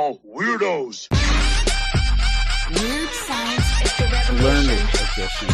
all weirdos. Weird science is the revolution. Learned edition.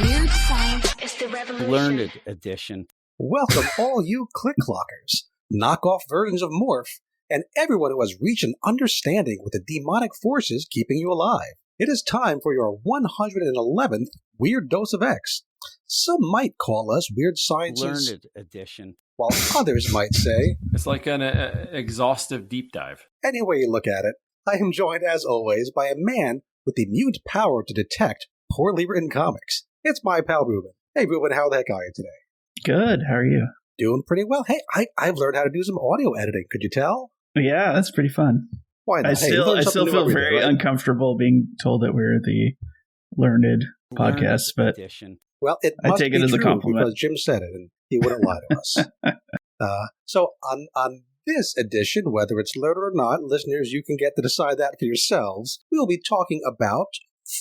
Weird science is the revolution. Learned edition. Welcome all you click-clockers, knockoff versions of Morph, and everyone who has reached an understanding with the demonic forces keeping you alive. It is time for your 111th Weird Dose of X. Some might call us Weird Sciences, Learned edition. while others might say, It's like an exhaustive deep dive. any way you look at it. I am joined, as always, by a man with the mutant power to detect poorly written comics. It's my pal Ruben. Hey Ruben, how the heck are you today? Good. How are you? Doing pretty well. Hey, I've learned how to do some audio editing. Could you tell? Yeah, that's pretty fun. Why not? I still feel very uncomfortable being told that we're the learned podcast, but edition. Well, it I must take it be as a true compliment. because Jim said it, and he wouldn't lie to us. So on this edition, whether it's learned or not, listeners, you can get to decide that for yourselves. We'll be talking about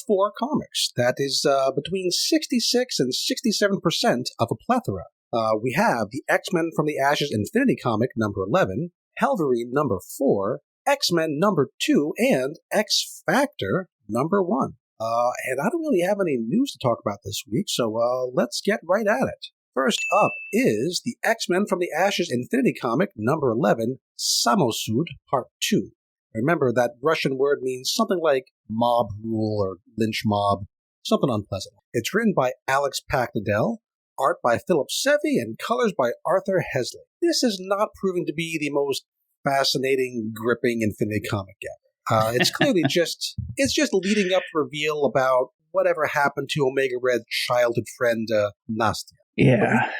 4 comics. That is between 66 and 67% of a plethora. We have the X-Men from the Ashes Infinity comic number 11, Hellverine number 4, X-Men number 2, and X-Factor number 1. And I don't really have any news to talk about this week, so let's get right at it. First up is the X-Men from the Ashes Infinity comic number 11, Samosud Part 2. Remember, that Russian word means something like mob rule or lynch mob, something unpleasant. It's written by Alex Paknadel, art by Philip Sevi, and colors by Arthur Hesley. This is not proving to be the most fascinating, gripping Infinity comic yet. It's clearly just leading up to reveal about whatever happened to Omega Red's childhood friend, Nastia. yeah,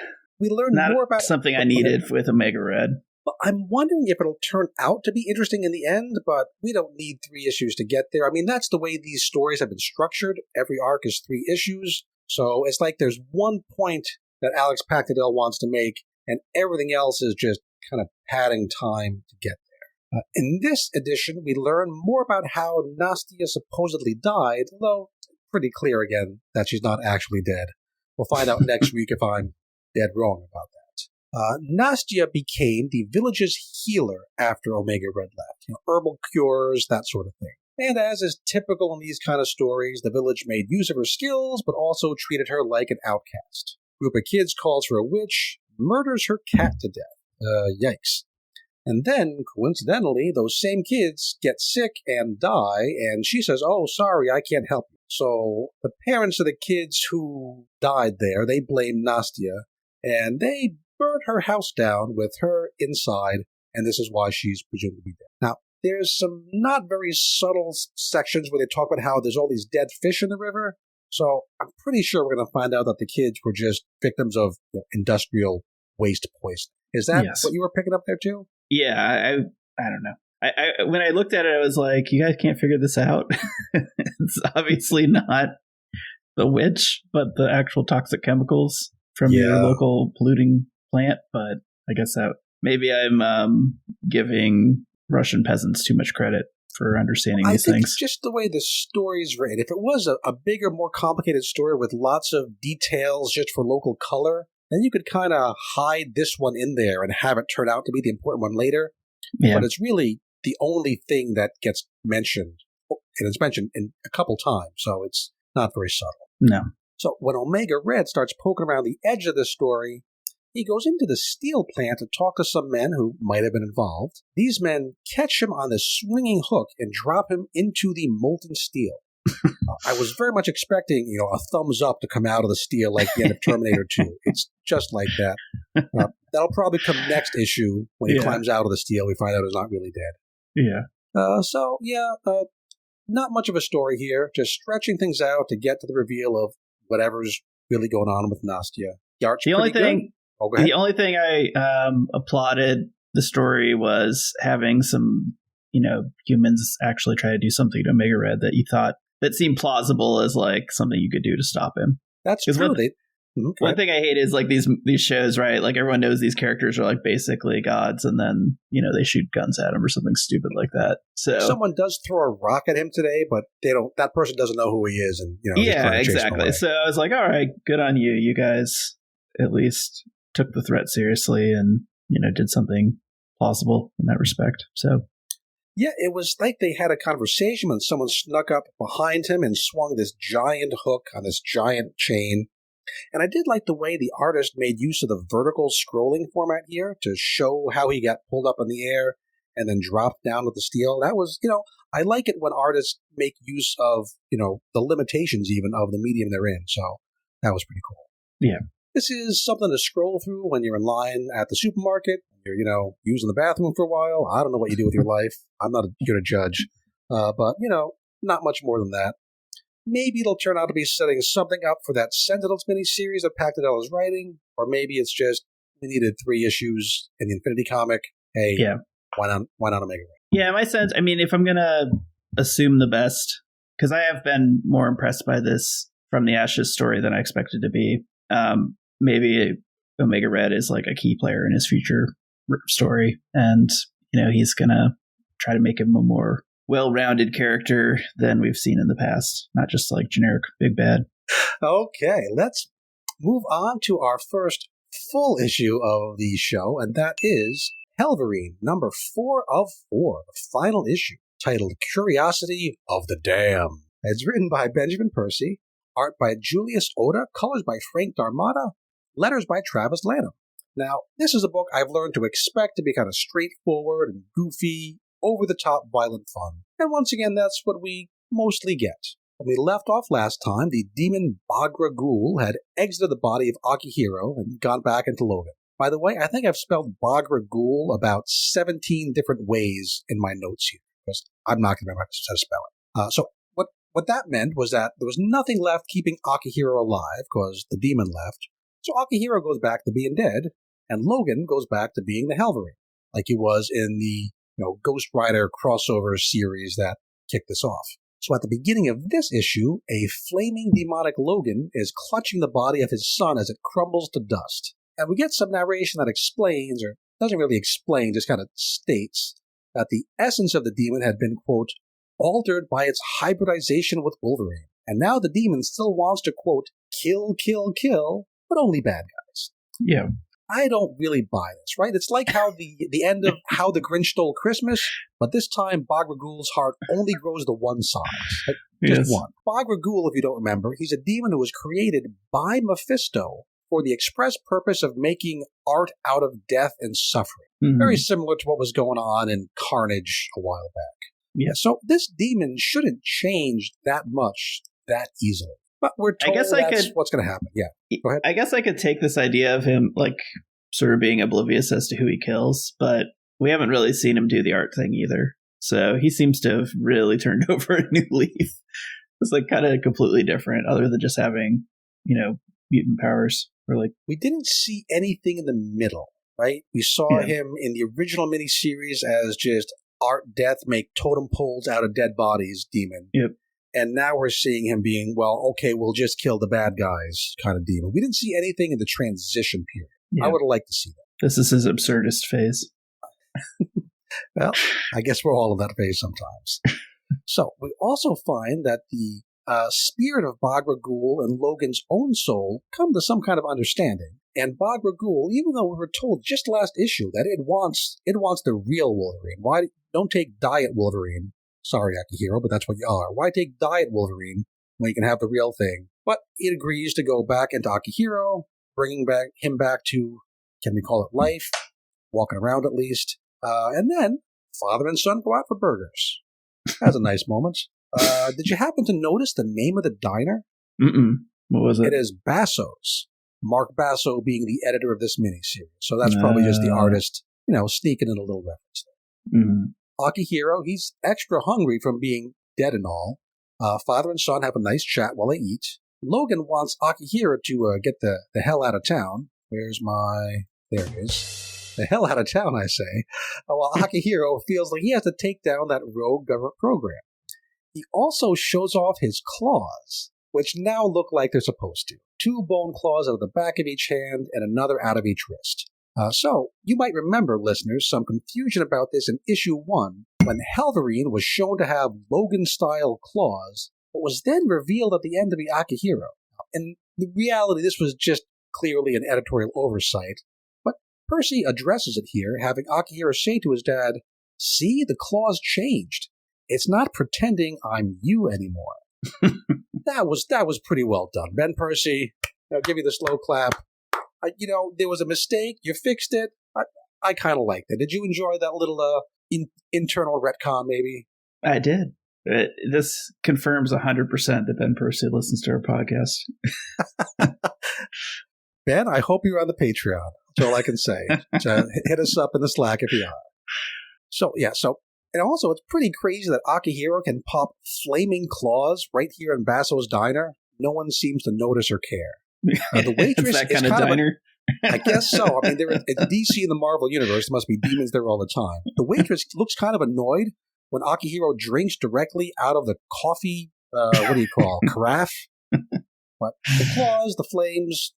We learned not more about something I needed with Omega Red. But I'm wondering if it'll turn out to be interesting in the end, but we don't need 3 issues to get there. I mean, that's the way these stories have been structured. Every arc is 3 issues. So it's like there's one point that Alex Paknadel wants to make, and everything else is just kind of padding time to get there. In this edition, we learn more about how Nastia supposedly died, although it's pretty clear again that she's not actually dead. We'll find out next week if I'm dead wrong about that. Nastia became the village's healer after Omega Red left. Herbal cures, that sort of thing. And as is typical in these kind of stories, the village made use of her skills, but also treated her like an outcast. A group of kids calls her a witch, murders her cat to death. Yikes. And then, coincidentally, those same kids get sick and die, and she says, "Oh, sorry, I can't help you." So the parents of the kids who died there, they blame Nastia, and they burn her house down with her inside, and this is why she's presumed to be dead. Now, there's some not very subtle sections where they talk about how there's all these dead fish in the river, so I'm pretty sure we're going to find out that the kids were just victims of industrial waste poisoning. Is that what you were picking up there, too? Yeah, I don't know. I when I looked at it, I was like, you guys can't figure this out. It's obviously not the witch, but the actual toxic chemicals from your local polluting plant. But I guess that maybe I'm giving Russian peasants too much credit for understanding these things. It's just the way the story's written. If it was a bigger, more complicated story with lots of details just for local color, then you could kind of hide this one in there and have it turn out to be the important one later. Yeah. But it's really the only thing that gets mentioned, and it's mentioned in a couple times, so it's not very subtle. No. So when Omega Red starts poking around the edge of this story, he goes into the steel plant to talk to some men who might have been involved. These men catch him on the swinging hook and drop him into the molten steel. I was very much expecting, a thumbs up to come out of the steel like the end of Terminator 2. It's just like that. That'll probably come next issue when he climbs out of the steel. We find out he's not really dead. Yeah. Not much of a story here. Just stretching things out to get to the reveal of whatever's really going on with Nastia. The only thing I applauded the story was having some, humans actually try to do something to Omega Red that you thought that seemed plausible as like something you could do to stop him. That's true. One thing I hate is like these shows, right? Like everyone knows these characters are like basically gods, and then they shoot guns at him or something stupid like that. So someone does throw a rock at him today, but they don't. That person doesn't know who he is, and yeah, exactly. So I was like, all right, good on you. You guys at least took the threat seriously and did something plausible in that respect. So Yeah, it was like they had a conversation when someone snuck up behind him and swung this giant hook on this giant chain. And I did like the way the artist made use of the vertical scrolling format here to show how he got pulled up in the air and then dropped down with the steel. That was, I like it when artists make use of, the limitations even of the medium they're in. So that was pretty cool. Yeah. This is something to scroll through when you're in line at the supermarket. You're, using the bathroom for a while. I don't know what you do with your life. I'm not here to judge. But, not much more than that. Maybe it'll turn out to be setting something up for that Sentinels miniseries that Pactadell is writing. Or maybe it's just we needed 3 issues in the Infinity comic. Hey, why not Omega Red? Yeah, my sense, if I'm going to assume the best, because I have been more impressed by this From the Ashes story than I expected to be. Maybe Omega Red is like a key player in his future story, and he's gonna try to make him a more well-rounded character than we've seen in the past, not just like generic big bad. Okay, let's move on to our first full issue of the show, and that is Hellverine, number 4 of 4, the final issue, titled Curiosity of the Damned. It's written by Benjamin Percy, art by Julius Oda, colors by Frank Darmada, letters by Travis Lanham. Now, this is a book I've learned to expect to be kind of straightforward and goofy, over-the-top violent fun. And once again, that's what we mostly get. When we left off last time, the demon Bagra Ghul had exited the body of Akihiro and gone back into Logan. By the way, I think I've spelled Bagra Ghul about 17 different ways in my notes here, because I'm not going to remember how to spell it. So what that meant was that there was nothing left keeping Akihiro alive, because the demon left. So Akihiro goes back to being dead, and Logan goes back to being the Hellverine, like he was in the Ghost Rider crossover series that kicked this off. So at the beginning of this issue, a flaming demonic Logan is clutching the body of his son as it crumbles to dust. And we get some narration that explains, or doesn't really explain, just kind of states, that the essence of the demon had been, quote, altered by its hybridization with Wolverine. And now the demon still wants to, quote, kill, kill, kill, but only bad guys. Yeah. I don't really buy this, right? It's like how the end of How the Grinch Stole Christmas, but this time Bagra Ghul's heart only grows to one side. Just one. Bagra Ghul, if you don't remember, he's a demon who was created by Mephisto for the express purpose of making art out of death and suffering. Mm-hmm. Very similar to what was going on in Carnage a while back. Yeah, so this demon shouldn't change that much that easily. But we're told that's what's going to happen. Yeah, go ahead. I guess I could take this idea of him, like, sort of being oblivious as to who he kills, but we haven't really seen him do the art thing either. So he seems to have really turned over a new leaf. It's like kind of completely different, other than just having, mutant powers. Or like, we didn't see anything in the middle, right? We saw him in the original miniseries as just art death, make totem poles out of dead bodies demon. Yep. And now we're seeing him being, well, okay, we'll just kill the bad guys kind of demon. We didn't see anything in the transition period. Yeah. I would have liked to see that. This is his absurdist phase. Well, I guess we're all in that phase sometimes. So we also find that the spirit of Bagra Ghul and Logan's own soul come to some kind of understanding. And Bagra Ghul, even though we were told just last issue that it wants the real Wolverine. Why don't take Diet Wolverine? Sorry, Akihiro, but that's what you are. Why take Diet Wolverine when you can have the real thing? But it agrees to go back into Akihiro, bringing him back to, can we call it life? Walking around at least. And then father and son go out for burgers. That's a nice moment. Did you happen to notice the name of the diner? Mm-mm. What was it? It is Basso's. Mark Basso being the editor of this miniseries. So that's probably just the artist, sneaking in a little reference there. Mm-hmm. Akihiro, he's extra hungry from being dead and all. Father and son have a nice chat while they eat. Logan wants Akihiro to get the hell out of town. There it is. The hell out of town, I say. While Akihiro feels like he has to take down that rogue government program. He also shows off his claws, which now look like they're supposed to. 2 bone claws out of the back of each hand and another out of each wrist. So, you might remember, listeners, some confusion about this in issue 1, when Hellverine was shown to have Logan-style claws, but was then revealed at the end to be Akihiro. In reality, this was just clearly an editorial oversight, but Percy addresses it here, having Akihiro say to his dad, See, the claw's changed. It's not pretending I'm you anymore. That was pretty well done. Ben Percy, I'll give you the slow clap. There was a mistake. You fixed it. I kind of liked it. Did you enjoy that little internal retcon, maybe? I did. This confirms 100% that Ben Percy listens to our podcast. Ben, I hope you're on the Patreon. That's all I can say. So hit us up in the Slack if you are. So, and also it's pretty crazy that Akihiro can pop flaming claws right here in Basso's diner. No one seems to notice or care. The waitress is that kind is of diner? I guess so. I mean, they're in DC in the Marvel Universe. There must be demons there all the time. The waitress looks kind of annoyed when Akihiro drinks directly out of the coffee, what do you call, carafe? But the claws, the flames,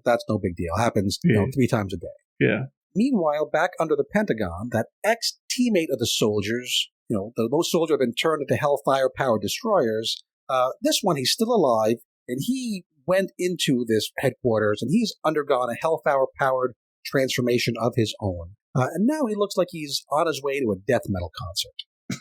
that's no big deal. Happens 3 times a day. Yeah. Meanwhile, back under the Pentagon, that ex-teammate of the soldiers, those soldiers have been turned into Hellfire-powered destroyers. This one, he's still alive, and he went into this headquarters, and he's undergone a Hellfire-powered transformation of his own. And now he looks like he's on his way to a death metal concert.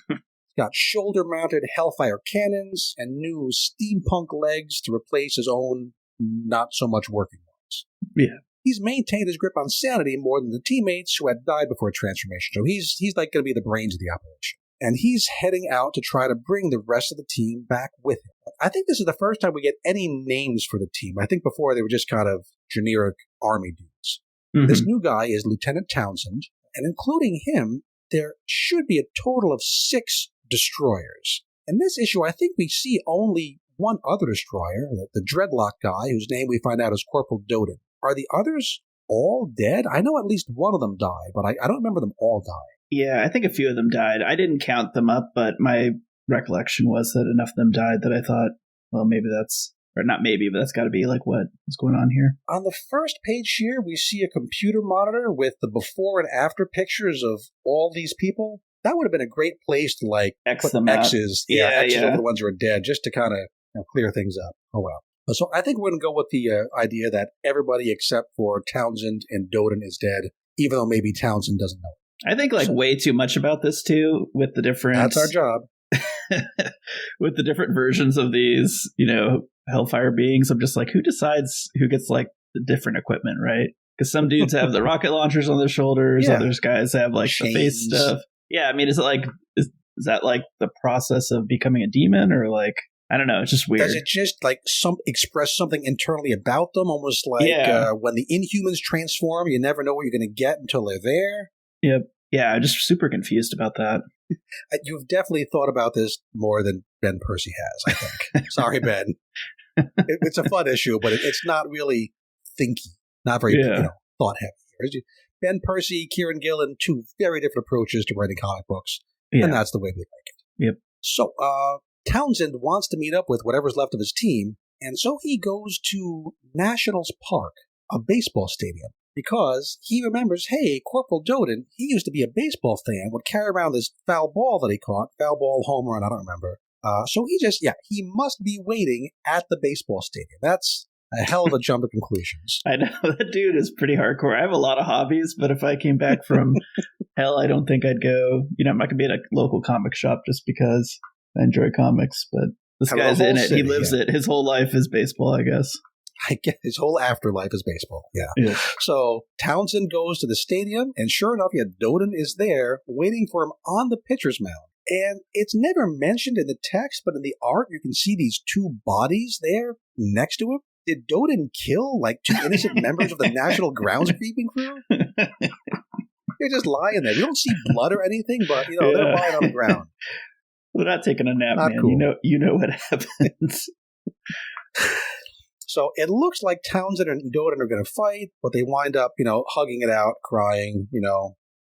He's got shoulder-mounted Hellfire cannons and new steampunk legs to replace his own not-so-much working ones. Yeah. He's maintained his grip on sanity more than the teammates who had died before transformation. So he's like going to be the brains of the operation. And he's heading out to try to bring the rest of the team back with him. I think this is the first time we get any names for the team. I think before they were just kind of generic army dudes. Mm-hmm. This new guy is Lieutenant Townsend, and including him, there should be a total of 6 destroyers. In this issue, I think we see only one other destroyer, the Dreadlock guy, whose name we find out is Corporal Doden. Are the others all dead? I know at least one of them died, but I don't remember them all dying. Yeah, I think a few of them died. I didn't count them up, but my recollection was that enough of them died that I thought, well, maybe that's, or not maybe, but that's got to be like what's going on here. On the first page here, we see a computer monitor with the before and after pictures of all these people. That would have been a great place to X put them X's. X's over the ones who are dead, just to kind of clear things up. Oh, well. So I think we're going to go with the idea that everybody except for Townsend and Doden is dead, even though maybe Townsend doesn't know. I think way too much about this too, with the different. That's our job. With the different versions of these, Hellfire beings. I'm just like, who decides who gets the different equipment, right? Because some dudes have the rocket launchers on their shoulders, others guys have the face stuff. Yeah, I mean, is it is that the process of becoming a demon, or I don't know. It's just weird. Does it just express something internally about them? Almost when the Inhumans transform, you never know what you're going to get until they're there. Yep. Yeah, I'm just super confused about that. You've definitely thought about this more than Ben Percy has, I think. Sorry, Ben. It's a fun issue, but it's not really thinky. Not very thought heavy. Ben Percy, Kieran Gillen, 2 very different approaches to writing comic books. Yeah. And that's the way we like it. Yep. So, Townsend wants to meet up with whatever's left of his team, and so he goes to Nationals Park, a baseball stadium, because he remembers, hey, Corporal Doden, he used to be a baseball fan, would carry around this foul ball that he caught, foul ball, home run, I don't remember. So he must be waiting at the baseball stadium. That's a hell of a jump of conclusions. I know, that dude is pretty hardcore. I have a lot of hobbies, but if I came back from hell, I don't think I'd go, I'm not going to be at a local comic shop just because I enjoy comics, but this guy's in it. He lives it. His whole life is baseball, I guess. I guess his whole afterlife is baseball. Yeah. So Townsend goes to the stadium, and sure enough, Doden is there waiting for him on the pitcher's mound. And it's never mentioned in the text, but in the art, you can see these 2 bodies there next to him. Did Doden kill 2 innocent members of the National Groundskeeping crew? They're just lying there. We don't see blood or anything, but they're lying on the ground. They're not taking a nap, not man. Cool. You know what happens. So it looks like Townsend and Doden are going to fight, but they wind up, hugging it out, crying.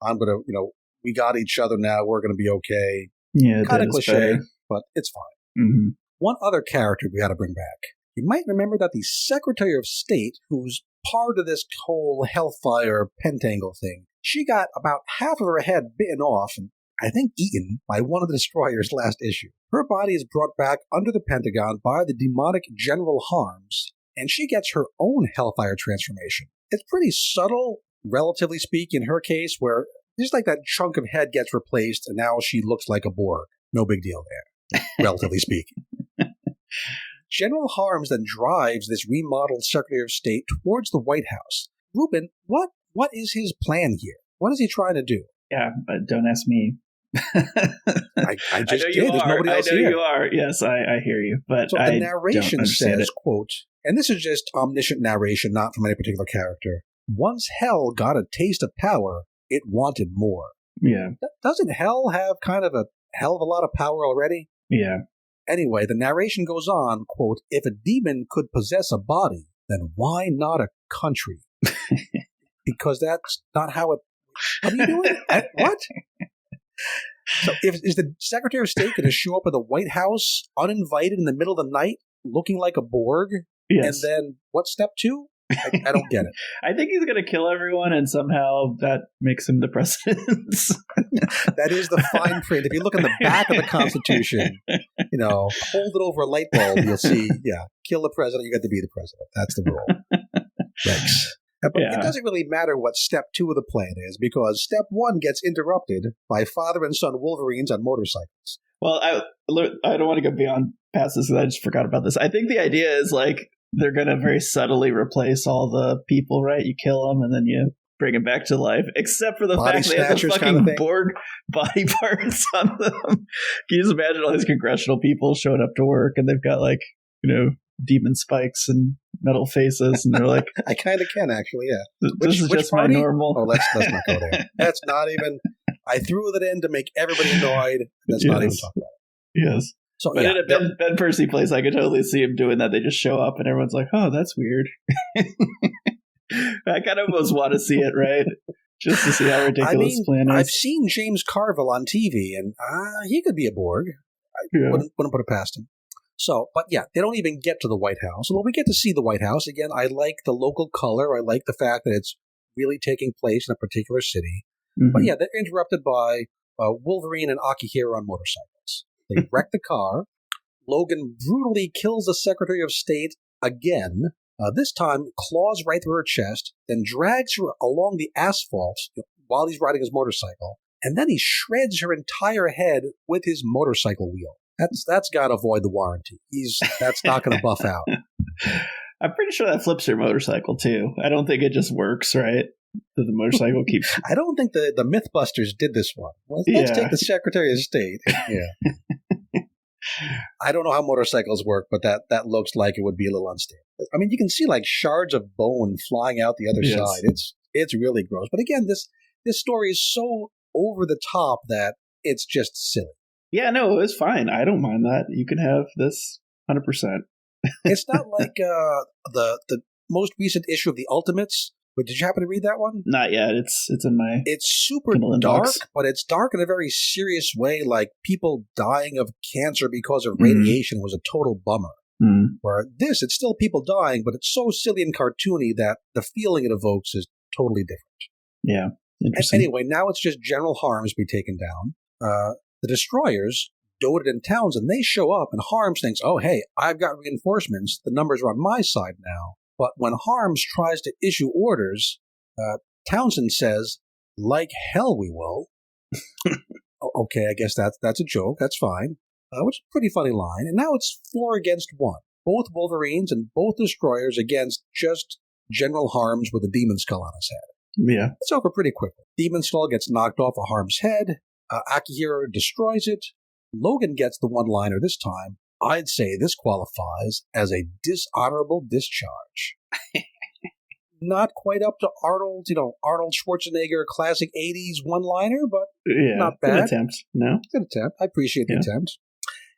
I'm going to, we got each other now. We're going to be okay. Yeah, kind of cliche, fair. But it's fine. Mm-hmm. One other character we got to bring back. You might remember that the Secretary of State, who's part of this whole Hellfire Pentangle thing, she got about half of her head bitten off and I think eaten by one of the destroyers last issue. Her body is brought back under the Pentagon by the demonic General Harms, and she gets her own Hellfire transformation. It's pretty subtle, relatively speaking, in her case, where Just like that chunk of head gets replaced, and now she looks like a Borg. No big deal there, relatively speaking. General Harms then drives this remodeled Secretary of State towards the White House. Ruben, what is his plan here? What is he trying to do? Yeah, but don't ask me. I just did. There's nobody else I know here. you are. Yes, I hear you. But So the narration says, it. quote, and this is just omniscient narration, not from any particular character. Once Hell got a taste of power, it wanted more. Yeah. Doesn't Hell have kind of a hell of a lot of power already? Yeah. Anyway, the narration goes on, quote, if a demon could possess a body, then why not a country? Because that's not how it... What are you doing? What? So is the Secretary of State going to show up at the White House uninvited in the middle of the night looking like a Borg? Yes. And then what's step two? I don't get it. I think he's going to kill everyone, and somehow that makes him the president. That is the fine print. If you look in the back of the Constitution, hold it over a light bulb, you'll see, kill the president, you got to be the president. That's the rule. Thanks. But it doesn't really matter what step 2 of the plan is, because step 1 gets interrupted by father and son Wolverines on motorcycles. Well, I don't want to go beyond past this because I just forgot about this. I think the idea is like they're going to very subtly replace all the people, right? You kill them and then you bring them back to life, except for the Body fact they have the snatchers fucking kind of thing. Borg body parts on them. Can you just imagine all these congressional people showing up to work and they've got like, demon spikes and metal faces, and they're like, I kind of can, actually, yeah. This is just my normal. Oh, let's not go there. That's not even... I threw that in to make everybody annoyed. Let's not even talk about it. Yes. So, but in a Ben Percy place, I could totally see him doing that. They just show up and everyone's like, oh, that's weird. I kind of almost want to see it, right? Just to see how ridiculous the plan is. I've seen James Carville on TV, and he could be a Borg. I wouldn't put it past him. So, but yeah, they don't even get to the White House. Well, we get to see the White House. Again, I like the local color. I like the fact that it's really taking place in a particular city. Mm-hmm. But yeah, they're interrupted by Wolverine and Akihiro on motorcycles. They wreck the car. Logan brutally kills the Secretary of State again. This time, claws right through her chest, then drags her along the asphalt while he's riding his motorcycle. And then he shreds her entire head with his motorcycle wheel. That's got to avoid the warranty. That's not going to buff out. I'm pretty sure that flips your motorcycle too. I don't think it just works, right? That the motorcycle keeps... I don't think the Mythbusters did this one. Let's take the Secretary of State. Yeah. I don't know how motorcycles work, but that looks like it would be a little unstable. I mean, you can see like shards of bone flying out the other side. It's really gross. But again, this story is so over the top that it's just silly. Yeah, no, it's fine. I don't mind that. You can have this 100%. It's not like the most recent issue of the Ultimates. But did you happen to read that one? Not yet. It's in my... It's super dark, but it's dark in a very serious way. Like people dying of cancer because of radiation was a total bummer. Where it's still people dying, but it's so silly and cartoony that the feeling it evokes is totally different. Yeah, interesting. Anyway, now it's just General Harms be taken down. The destroyers, Doded and Townsend, they show up, and Harms thinks, oh, hey, I've got reinforcements. The numbers are on my side now. But when Harms tries to issue orders, Townsend says, like hell we will. Okay, I guess that's a joke. That's fine. Which is a pretty funny line. And now it's 4 against 1. Both Wolverines and both destroyers against just General Harms with a demon skull on his head. Yeah. It's over pretty quickly. Demon skull gets knocked off of Harms' head. Akihiro destroys it. Logan gets the one-liner this time. I'd say this qualifies as a dishonorable discharge. Not quite up to Arnold Schwarzenegger classic 80s one-liner, but not bad. Good attempt. No? Good attempt. I appreciate the attempt.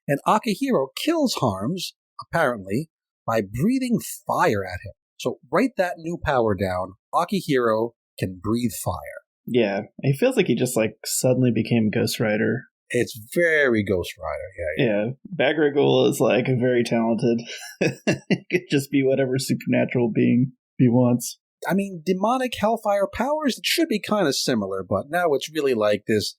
And Akihiro kills Harms, apparently, by breathing fire at him. So write that new power down. Akihiro can breathe fire. Yeah. It feels like he just suddenly became Ghost Rider. It's very Ghost Rider, yeah. Bagrigal is very talented. He could just be whatever supernatural being he wants. I mean, demonic hellfire powers, it should be kind of similar, but now it's really like this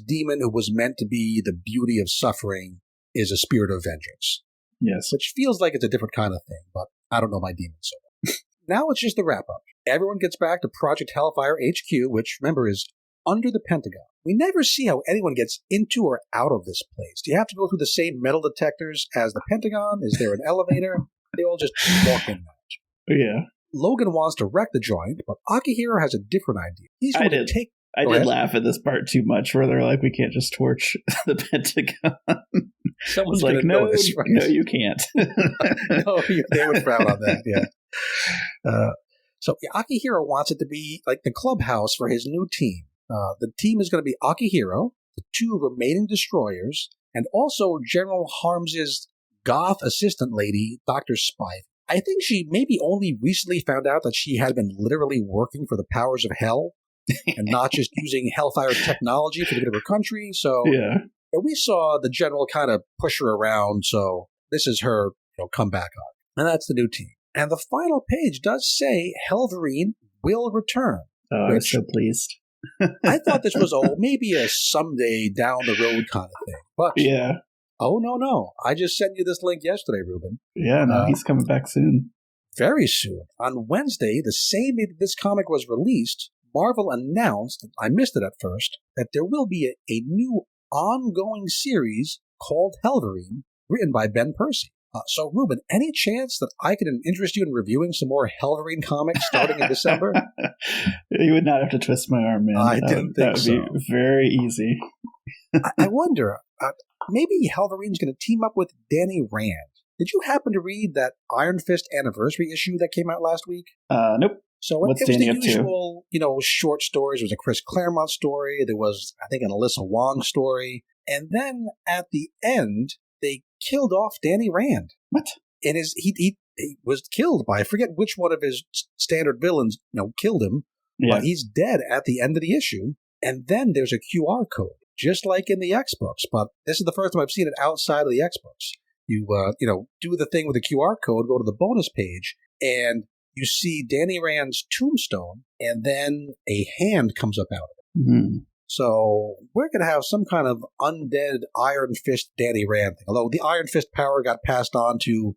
demon who was meant to be the beauty of suffering is a spirit of vengeance. Yes. Which feels like it's a different kind of thing, but I don't know my demons so well. Now it's just the wrap-up. Everyone gets back to Project Hellfire HQ, which, remember, is under the Pentagon. We never see how anyone gets into or out of this place. Do you have to go through the same metal detectors as the Pentagon? Is there an elevator? They all just walk in and out. Yeah. Logan wants to wreck the joint, but Akihiro has a different idea. He's going to take... I did laugh at this part too much, where they're like, we can't just torch the Pentagon. Someone's like, going to notice, right? No, you can't. No, they would frown on that, yeah. So Akihiro wants it to be like the clubhouse for his new team. The team is going to be Akihiro, the 2 remaining destroyers, and also General Harms's goth assistant lady, Dr. Spivey. I think she maybe only recently found out that she had been literally working for the powers of hell and not just using Hellfire technology for the good of her country. So we saw the general kind of push her around. So this is her comeback arc. And that's the new team. And the final page does say Hellverine will return. Oh, I'm so pleased. I thought this was maybe a someday down the road kind of thing. But oh, no. I just sent you this link yesterday, Ruben. Yeah, no, he's coming back soon. Very soon. On Wednesday, the same day that this comic was released, Marvel announced, I missed it at first, that there will be a new ongoing series called Hellverine, written by Ben Percy. So, Ruben, any chance that I could interest you in reviewing some more Hellverine comics starting in December? You would not have to twist my arm, man. I didn't think so. That would be very easy. I wonder, maybe Hellverine's going to team up with Danny Rand. Did you happen to read that Iron Fist anniversary issue that came out last week? Nope. So What's it was Danny the up to? usual, short stories. There was a Chris Claremont story. There was, I think, an Alyssa Wong story. And then at the end, they killed off Danny Rand. What? And he was killed by, I forget which one of his standard villains, killed him. Yeah. But he's dead at the end of the issue. And then there's a QR code, just like in the X books. But this is the first time I've seen it outside of the X books. You, do the thing with the QR code, go to the bonus page, and you see Danny Rand's tombstone, and then a hand comes up out of it. Mm-hmm. So we're going to have some kind of undead Iron Fist Danny Rand thing. Although the Iron Fist power got passed on to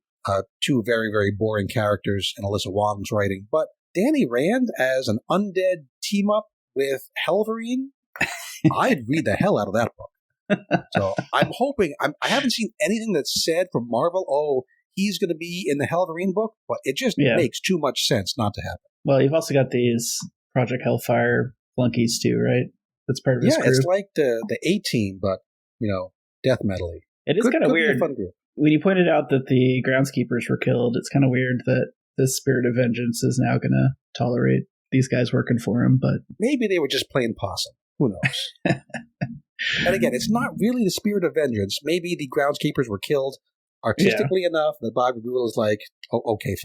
2 very, very boring characters in Alyssa Wong's writing. But Danny Rand as an undead team-up with Hellverine, I'd read the hell out of that book. So I'm hoping, I haven't seen anything that's said from Marvel, he's going to be in the Hellverine book, but it just makes too much sense not to happen. Well, you've also got these Project Hellfire flunkies too, right? That's part of his crew. It's like the A-Team, but, death metal-y. It is kind of weird. Fun group. When you pointed out that the groundskeepers were killed, it's kind of weird that this Spirit of Vengeance is now going to tolerate these guys working for him, but... Maybe they were just playing possum. Who knows? And again, it's not really the Spirit of Vengeance. Maybe the groundskeepers were killed artistically enough that Bob Ragul is like, okay,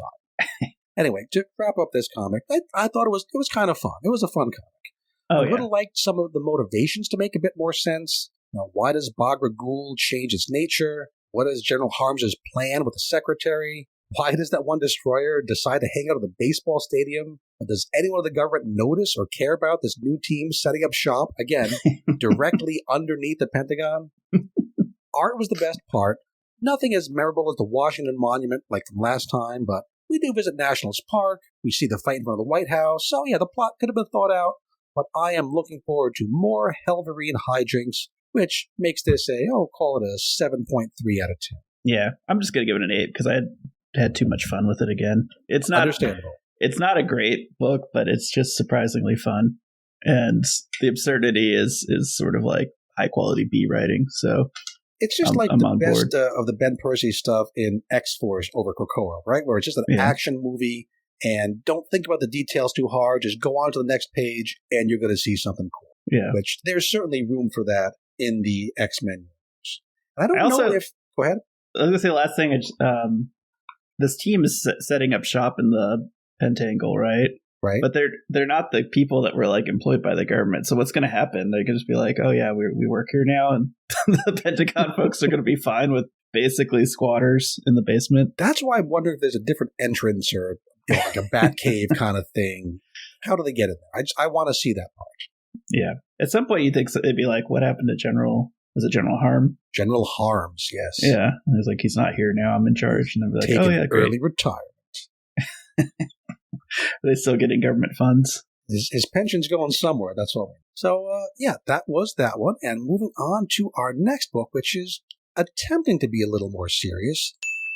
fine. Anyway, to wrap up this comic, I thought it was kind of fun. It was a fun comic. I would have liked some of the motivations to make a bit more sense. Why does Bog Ragul change its nature? What is General Harms's plan with the secretary? Why does that one destroyer decide to hang out at the baseball stadium? Does anyone in the government notice or care about this new team setting up shop, again, directly underneath the Pentagon? Art was the best part. Nothing as memorable as the Washington Monument like from last time, but we do visit Nationals Park. We see the fight in front of the White House. So, the plot could have been thought out, but I am looking forward to more Hellverine hijinks, which makes this call it a 7.3 out of 10. Yeah, I'm just going to give it an 8 because I had too much fun with it again. It's not understandable. It's not a great book, but it's just surprisingly fun. And the absurdity is sort of like high quality B writing. So it's just like the best of the Ben Percy stuff in X-Force over Krakoa, right? Where it's just an action movie and don't think about the details too hard. Just go on to the next page and you're going to see something cool. Yeah. Which there's certainly room for that in the X-Men universe. I don't know if... Go ahead. I was going to say last thing. This team is setting up shop in the Pentangle, right? Right. But they're not the people that were like employed by the government. So what's going to happen? They're going to just be like, oh yeah, we work here now, and the Pentagon folks are going to be fine with basically squatters in the basement. That's why I wonder if there's a different entrance or like a bat cave kind of thing. How do they get in there? I want to see that part. Yeah. At some point, you think it'd be like, what happened to General? Was it General Harm? General Harms, yes. Yeah. And it's like, he's not here now. I'm in charge. And they'd be like, taking early retirement. Are they still getting government funds? His pension's going somewhere, that's all. So, that was that one. And moving on to our next book, which is attempting to be a little more serious.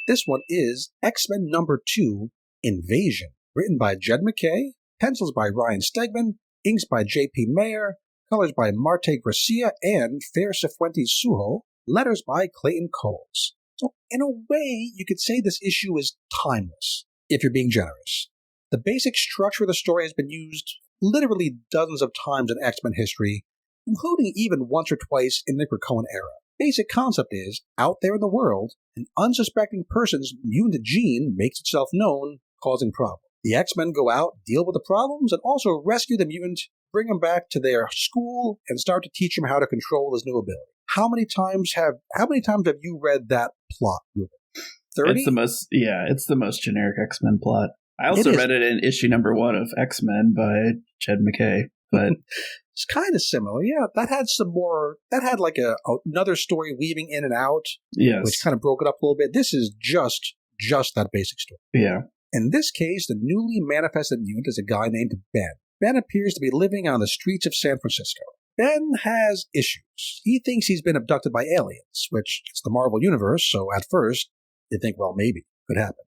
This one is X-Men #2, Invasion, written by Jed MacKay, pencils by Ryan Stegman, inks by J.P. Mayer, colors by Marte Gracia and Fair Cifuentes Sujo, letters by Clayton Coles. So, in a way, you could say this issue is timeless, if you're being generous. The basic structure of the story has been used literally dozens of times in X-Men history, including even once or twice in the Krakoan era. Basic concept is, out there in the world, an unsuspecting person's mutant gene makes itself known, causing problems. The X-Men go out, deal with the problems, and also rescue the mutant, bring him back to their school, and start to teach him how to control his new ability. How many times have you read that plot, Ruben? 30? It's the most generic X-Men plot. I also read it in issue #1 of X-Men by Jed MacKay, but it's kind of similar. Yeah, that had some more. That had like another story weaving in and out, yes, which kind of broke it up a little bit. This is just that basic story. Yeah. In this case, the newly manifested mutant is a guy named Ben. Ben appears to be living on the streets of San Francisco. Ben has issues. He thinks he's been abducted by aliens, which is the Marvel Universe, so at first you think, well, maybe could happen.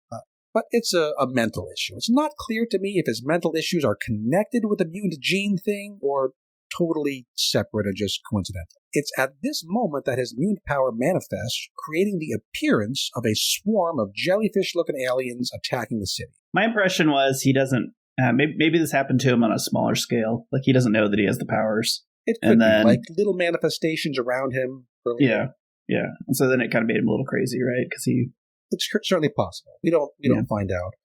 But it's a mental issue. It's not clear to me if his mental issues are connected with the mutant gene thing or totally separate and just coincidental. It's at this moment that his mutant power manifests, creating the appearance of a swarm of jellyfish-looking aliens attacking the city. My impression was he doesn't... maybe this happened to him on a smaller scale. Like, he doesn't know that he has the powers. It could be, like little manifestations around him. Yeah. And so then it kind of made him a little crazy, right? Because he... It's certainly possible. We don't find out.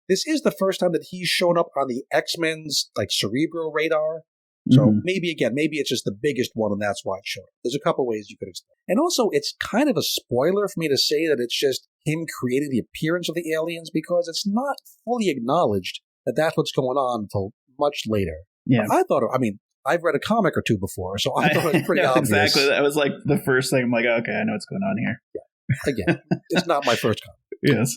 This is the first time that he's shown up on the X-Men's like Cerebro radar. So maybe it's just the biggest one, and that's why it showed up. There's a couple ways you could explain. And also, it's kind of a spoiler for me to say that it's just him creating the appearance of the aliens, because it's not fully acknowledged that that's what's going on until much later. Yeah, I've read a comic or two before, so I thought it was pretty obvious. Exactly, that was like the first thing. I'm like, okay, I know what's going on here. Yeah. Again, it's not my first comic. Yes.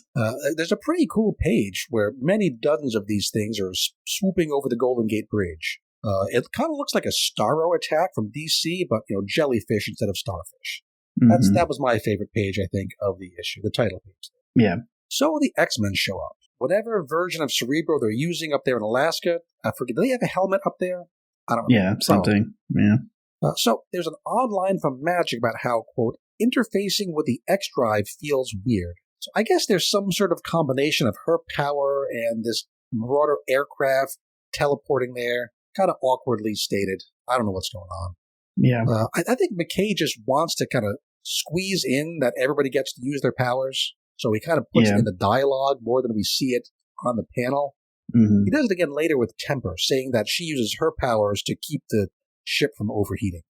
There's a pretty cool page where many dozens of these things are swooping over the Golden Gate Bridge. It kind of looks like a Starro attack from DC, but jellyfish instead of starfish. That was my favorite page, I think, of the issue, the title page. Yeah. So the X-Men show up. Whatever version of Cerebro they're using up there in Alaska, I forget. Do they have a helmet up there? I don't know. Yeah, something. Yeah. So there's an odd line from Magic about how, quote, interfacing with the X-Drive feels weird. So I guess there's some sort of combination of her power and this Marauder aircraft teleporting there. Kind of awkwardly stated. I don't know what's going on. Yeah. I think MacKay just wants to kind of squeeze in that everybody gets to use their powers. So he kind of puts it in the dialogue more than we see it on the panel. He does it again later with Temper, saying that she uses her powers to keep the ship from overheating.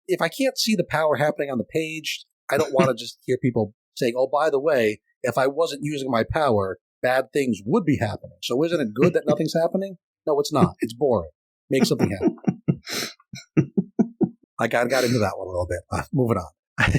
If I can't see the power happening on the page, I don't want to just hear people saying, oh, by the way, if I wasn't using my power, bad things would be happening. So isn't it good that nothing's happening? No, it's not. It's boring. Make something happen. I got into that one a little bit. Moving on.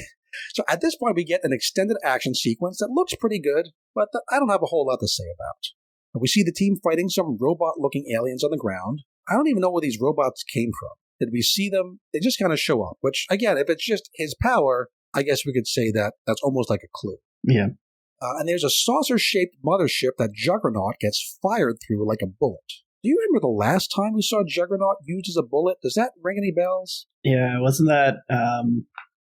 So at this point, we get an extended action sequence that looks pretty good, but that I don't have a whole lot to say about. We see the team fighting some robot-looking aliens on the ground. I don't even know where these robots came from. Did we see them? They just kind of show up, which, again, if it's just his power, I guess we could say that that's almost like a clue. Yeah. And there's a saucer-shaped mothership that Juggernaut gets fired through like a bullet. Do you remember the last time we saw Juggernaut used as a bullet? Does that ring any bells? Yeah, wasn't that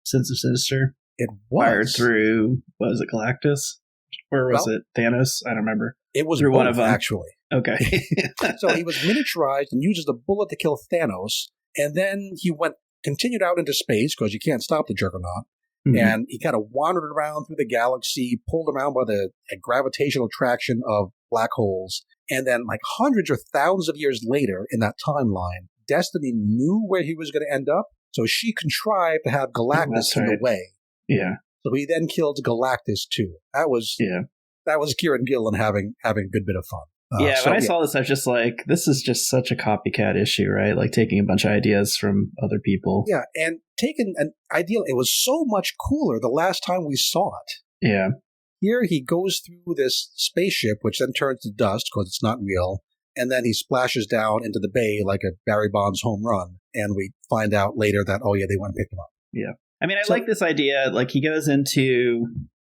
Sense of Sinister? It was. Fired through, was it Galactus? Or was it Thanos? I don't remember. It was through both, one of them. Actually. Okay. So he was miniaturized and uses the bullet to kill Thanos, and then he continued out into space, because you can't stop the Juggernaut, and he kind of wandered around through the galaxy, pulled around by the gravitational attraction of black holes, and then like hundreds or thousands of years later in that timeline, Destiny knew where he was going to end up, so she contrived to have Galactus in the way. Yeah. So he then killed Galactus too. That was Kieran Gillen having a good bit of fun. When I saw this, I was just like, this is just such a copycat issue, right? Like taking a bunch of ideas from other people. Yeah, and taking an ideal, it was so much cooler the last time we saw it. Yeah. Here he goes through this spaceship, which then turns to dust because it's not real, and then he splashes down into the bay like a Barry Bonds home run, and we find out later that, oh yeah, they went and picked him up. Yeah. I mean, I like this idea. Like, he goes into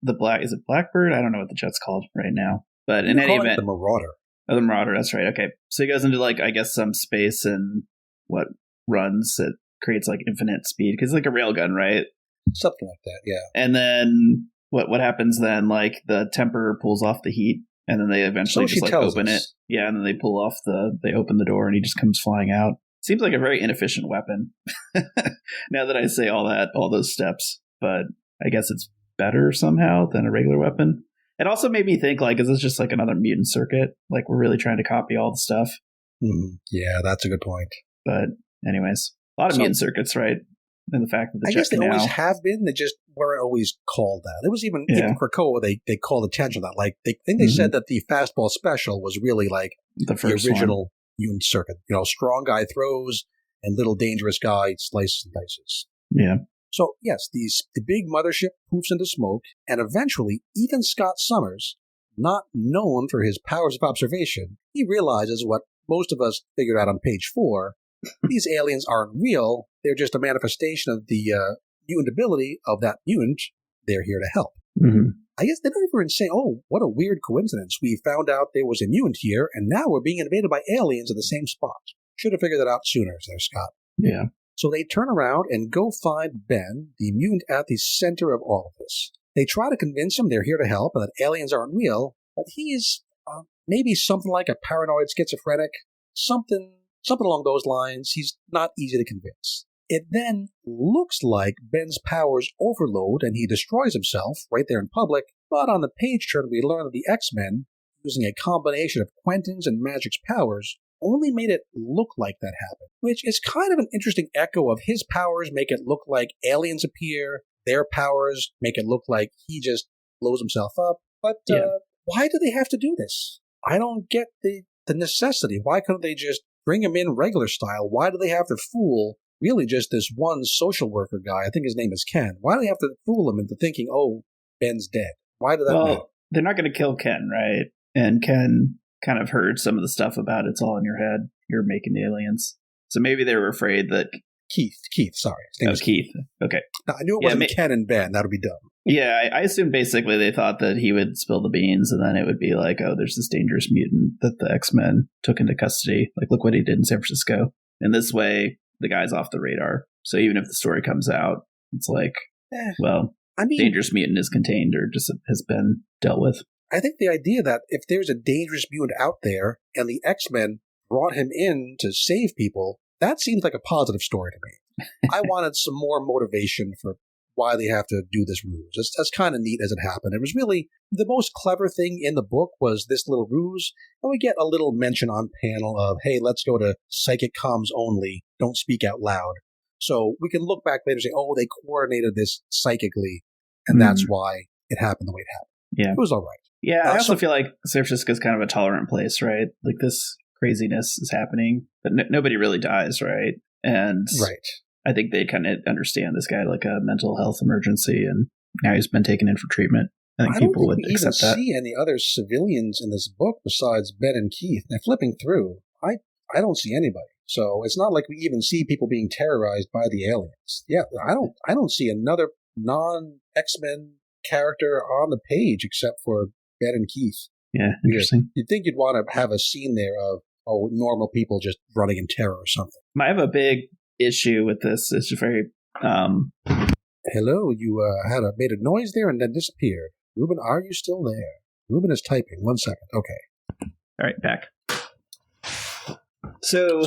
is it Blackbird? I don't know what the jet's called right now. But in any event, the Marauder. Oh, the Marauder, that's right. Okay. So he goes into, like, I guess some space and what runs it creates, like, infinite speed. Because it's like a railgun, right? Something like that, yeah. And then what happens then? Like, the temper pulls off the heat, and then they eventually just, like, open it. Yeah, and then they pull off they open the door, and he just comes flying out. Seems like a very inefficient weapon. Now that I say all those steps. But I guess it's better somehow than a regular weapon. It also made me think, like, is this just like another mutant circuit? Like, we're really trying to copy all the stuff. Yeah, that's a good point. But anyways, a lot of mutant circuits, right? And the fact that the I guess they always have been. They just weren't always called that. It was even Krakoa, they called attention to that. Like, they said that the fastball special was really like the original mutant circuit. You know, strong guy throws and little dangerous guy slices and dices. Yeah. So, yes, the big mothership poofs into smoke, and eventually, even Scott Summers, not known for his powers of observation, he realizes what most of us figured out on page 4. These aliens aren't real. They're just a manifestation of the mutant ability of that mutant. They're here to help. Mm-hmm. I guess they don't even say, oh, what a weird coincidence. We found out there was a mutant here, and now we're being invaded by aliens in the same spot. Should have figured that out sooner, there, Scott. Yeah. So they turn around and go find Ben, the mutant at the center of all of this. They try to convince him they're here to help and that aliens aren't real, but he is maybe something like a paranoid schizophrenic, something along those lines. He's not easy to convince. It then looks like Ben's powers overload and he destroys himself right there in public, but on the page turn we learn that the X-Men, using a combination of Quentin's and Magic's powers, only made it look like that happened, which is kind of an interesting echo of his powers make it look like aliens appear, their powers make it look like he just blows himself up. But why do they have to do this? I don't get the necessity. Why couldn't they just bring him in regular style? Why do they have to fool really just this one social worker guy? I think his name is Ken. Why do they have to fool him into thinking, oh, Ben's dead? Why do that matter? They're not going to kill Ken, right? And Ken kind of heard some of the stuff about it's all in your head. You're making the aliens. So maybe they were afraid that... Keith, sorry. Keith. Okay. No, I knew it wasn't Ken and Ben. That would be dumb. Yeah, I assume basically they thought that he would spill the beans and then it would be like, oh, there's this dangerous mutant that the X-Men took into custody. Like, look what he did in San Francisco. And this way, the guy's off the radar. So even if the story comes out, it's like, dangerous mutant is contained or just has been dealt with. I think the idea that if there's a dangerous mutant out there and the X-Men brought him in to save people, that seems like a positive story to me. I wanted some more motivation for why they have to do this ruse. That's kind of neat as it happened. It was really the most clever thing in the book was this little ruse, and we get a little mention on panel of, hey, let's go to psychic comms only, don't speak out loud. So we can look back later and say, oh, they coordinated this psychically, and that's why it happened the way it happened. Yeah. It was all right. Yeah, I also feel like San Francisco is kind of a tolerant place, right? Like, this craziness is happening, but nobody really dies, right? And I think they kind of understand this guy like a mental health emergency, and now he's been taken in for treatment. I think people would accept that. I don't even see any other civilians in this book besides Ben and Keith. Now, flipping through, I don't see anybody. So it's not like we even see people being terrorized by the aliens. Yeah, I don't see another non-X-Men character on the page except for Ben and Keith. Yeah, interesting. You'd think you'd want to have a scene there of normal people just running in terror or something. I have a big issue with this. It's very... Hello, you made a noise there and then disappeared. Ruben, are you still there? Ruben is typing. 1 second. Okay. All right, back. So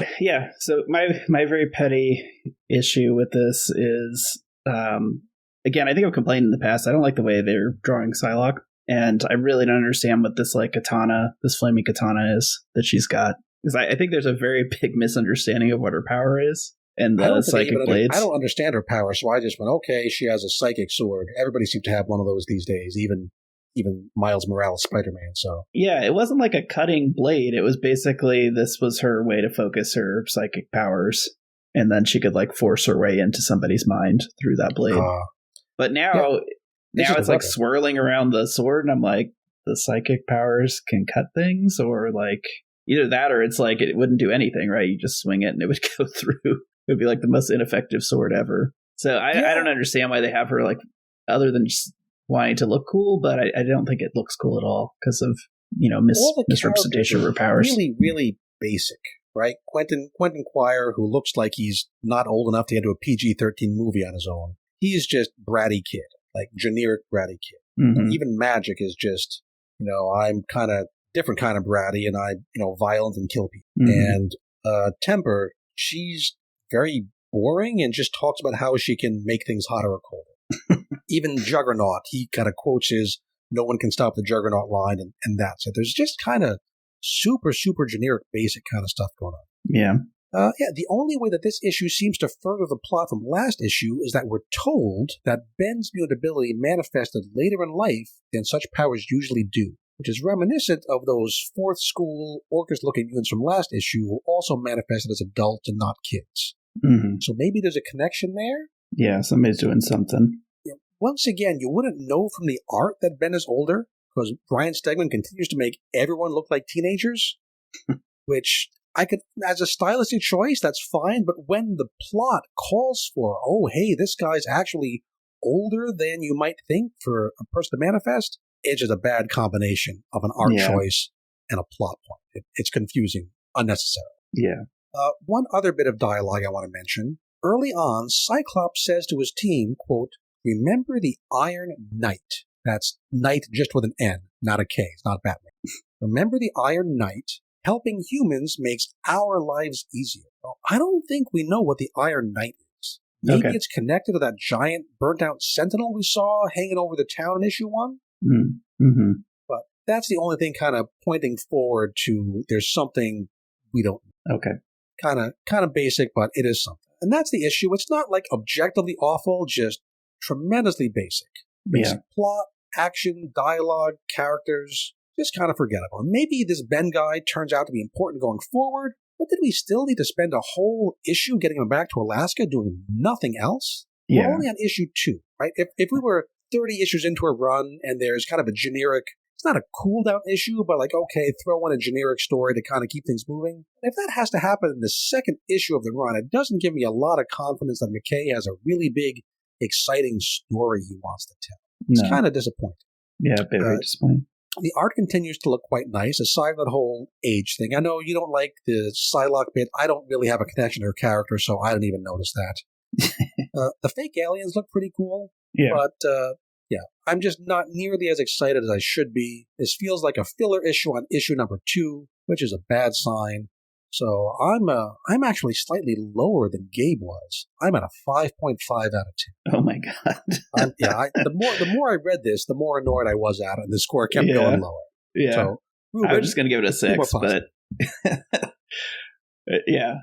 my very petty issue with this is, again, I think I've complained in the past. I don't like the way they're drawing Psylocke. And I really don't understand what this katana, this flaming katana is that she's got. Because I think there's a very big misunderstanding of what her power is and the psychic blades. I don't understand her power, so I just went, okay, she has a psychic sword. Everybody seems to have one of those these days, even Miles Morales Spider-Man. So yeah, it wasn't like a cutting blade. It was basically this was her way to focus her psychic powers, and then she could force her way into somebody's mind through that blade. But now it's swirling around the sword, and I'm like, the psychic powers can cut things, or Either that or it's like it wouldn't do anything, right? You just swing it and it would go through. It would be like the most ineffective sword ever. So I don't understand why they have her like, other than just wanting to look cool, but I don't think it looks cool at all because of, misrepresentation of her powers. Really, really basic, right? Quentin Quire, who looks like he's not old enough to get into a PG-13 movie on his own. He's just bratty kid, like generic bratty kid. Mm-hmm. Even Magic is just, I'm kind of different kind of bratty, and I, violent and kill people. Mm-hmm. And Temper, she's very boring and just talks about how she can make things hotter or colder. Even Juggernaut, he kind of quotes his "no one can stop the Juggernaut" line, and that's it. There's just kind of super, super generic, basic kind of stuff going on. Yeah. The only way that this issue seems to further the plot from last issue is that we're told that Ben's mutant ability manifested later in life than such powers usually do, which is reminiscent of those fourth school Orcus-looking mutants from last issue who also manifested as adults and not kids. Mm-hmm. So maybe there's a connection there? Yeah, somebody's doing something. Once again, you wouldn't know from the art that Ben is older, because Brian Stegman continues to make everyone look like teenagers, which I could, as a stylistic choice, that's fine, but when the plot calls for, oh, hey, this guy's actually older than you might think for a person to manifest, it's just a bad combination of an art choice and a plot point. It's confusing, unnecessary. Yeah. One other bit of dialogue I want to mention. Early on, Cyclops says to his team, quote, "Remember the Iron Knight." That's Knight just with an N, not a K. It's not Batman. Remember the Iron Knight. Helping humans makes our lives easier. Well, I don't think we know what the Iron Knight is. Maybe it's connected to that giant burnt-out sentinel we saw hanging over the town in issue 1. Mm-hmm. But that's the only thing kind of pointing forward to there's something we don't know. Okay. Kind of basic, but it is something. And that's the issue. It's not like objectively awful, just tremendously basic. Basic plot, action, dialogue, characters, just kind of forgettable. Maybe this Ben guy turns out to be important going forward, but did we still need to spend a whole issue getting him back to Alaska doing nothing else? Yeah. We're only on issue 2, right? If we were 30 issues into a run and there's kind of a generic, it's not a cool down issue, but like, okay, throw in a generic story to kind of keep things moving. If that has to happen in the second issue of the run, it doesn't give me a lot of confidence that McKay has a really big, exciting story he wants to tell. It's kind of disappointing. Yeah, very disappointing. The art continues to look quite nice, aside from that whole age thing. I know you don't like the Psylocke bit. I don't really have a connection to her character, so I didn't even notice that. The fake aliens look pretty cool, but I'm just not nearly as excited as I should be. This feels like a filler issue on issue number 2, which is a bad sign. So I'm actually slightly lower than Gabe was. I'm at a 5.5 out of 10. Oh my god! The more I read this, the more annoyed I was at it, and the score kept going lower. Yeah, so, Ruben, I was just going to give it a 6, but yeah,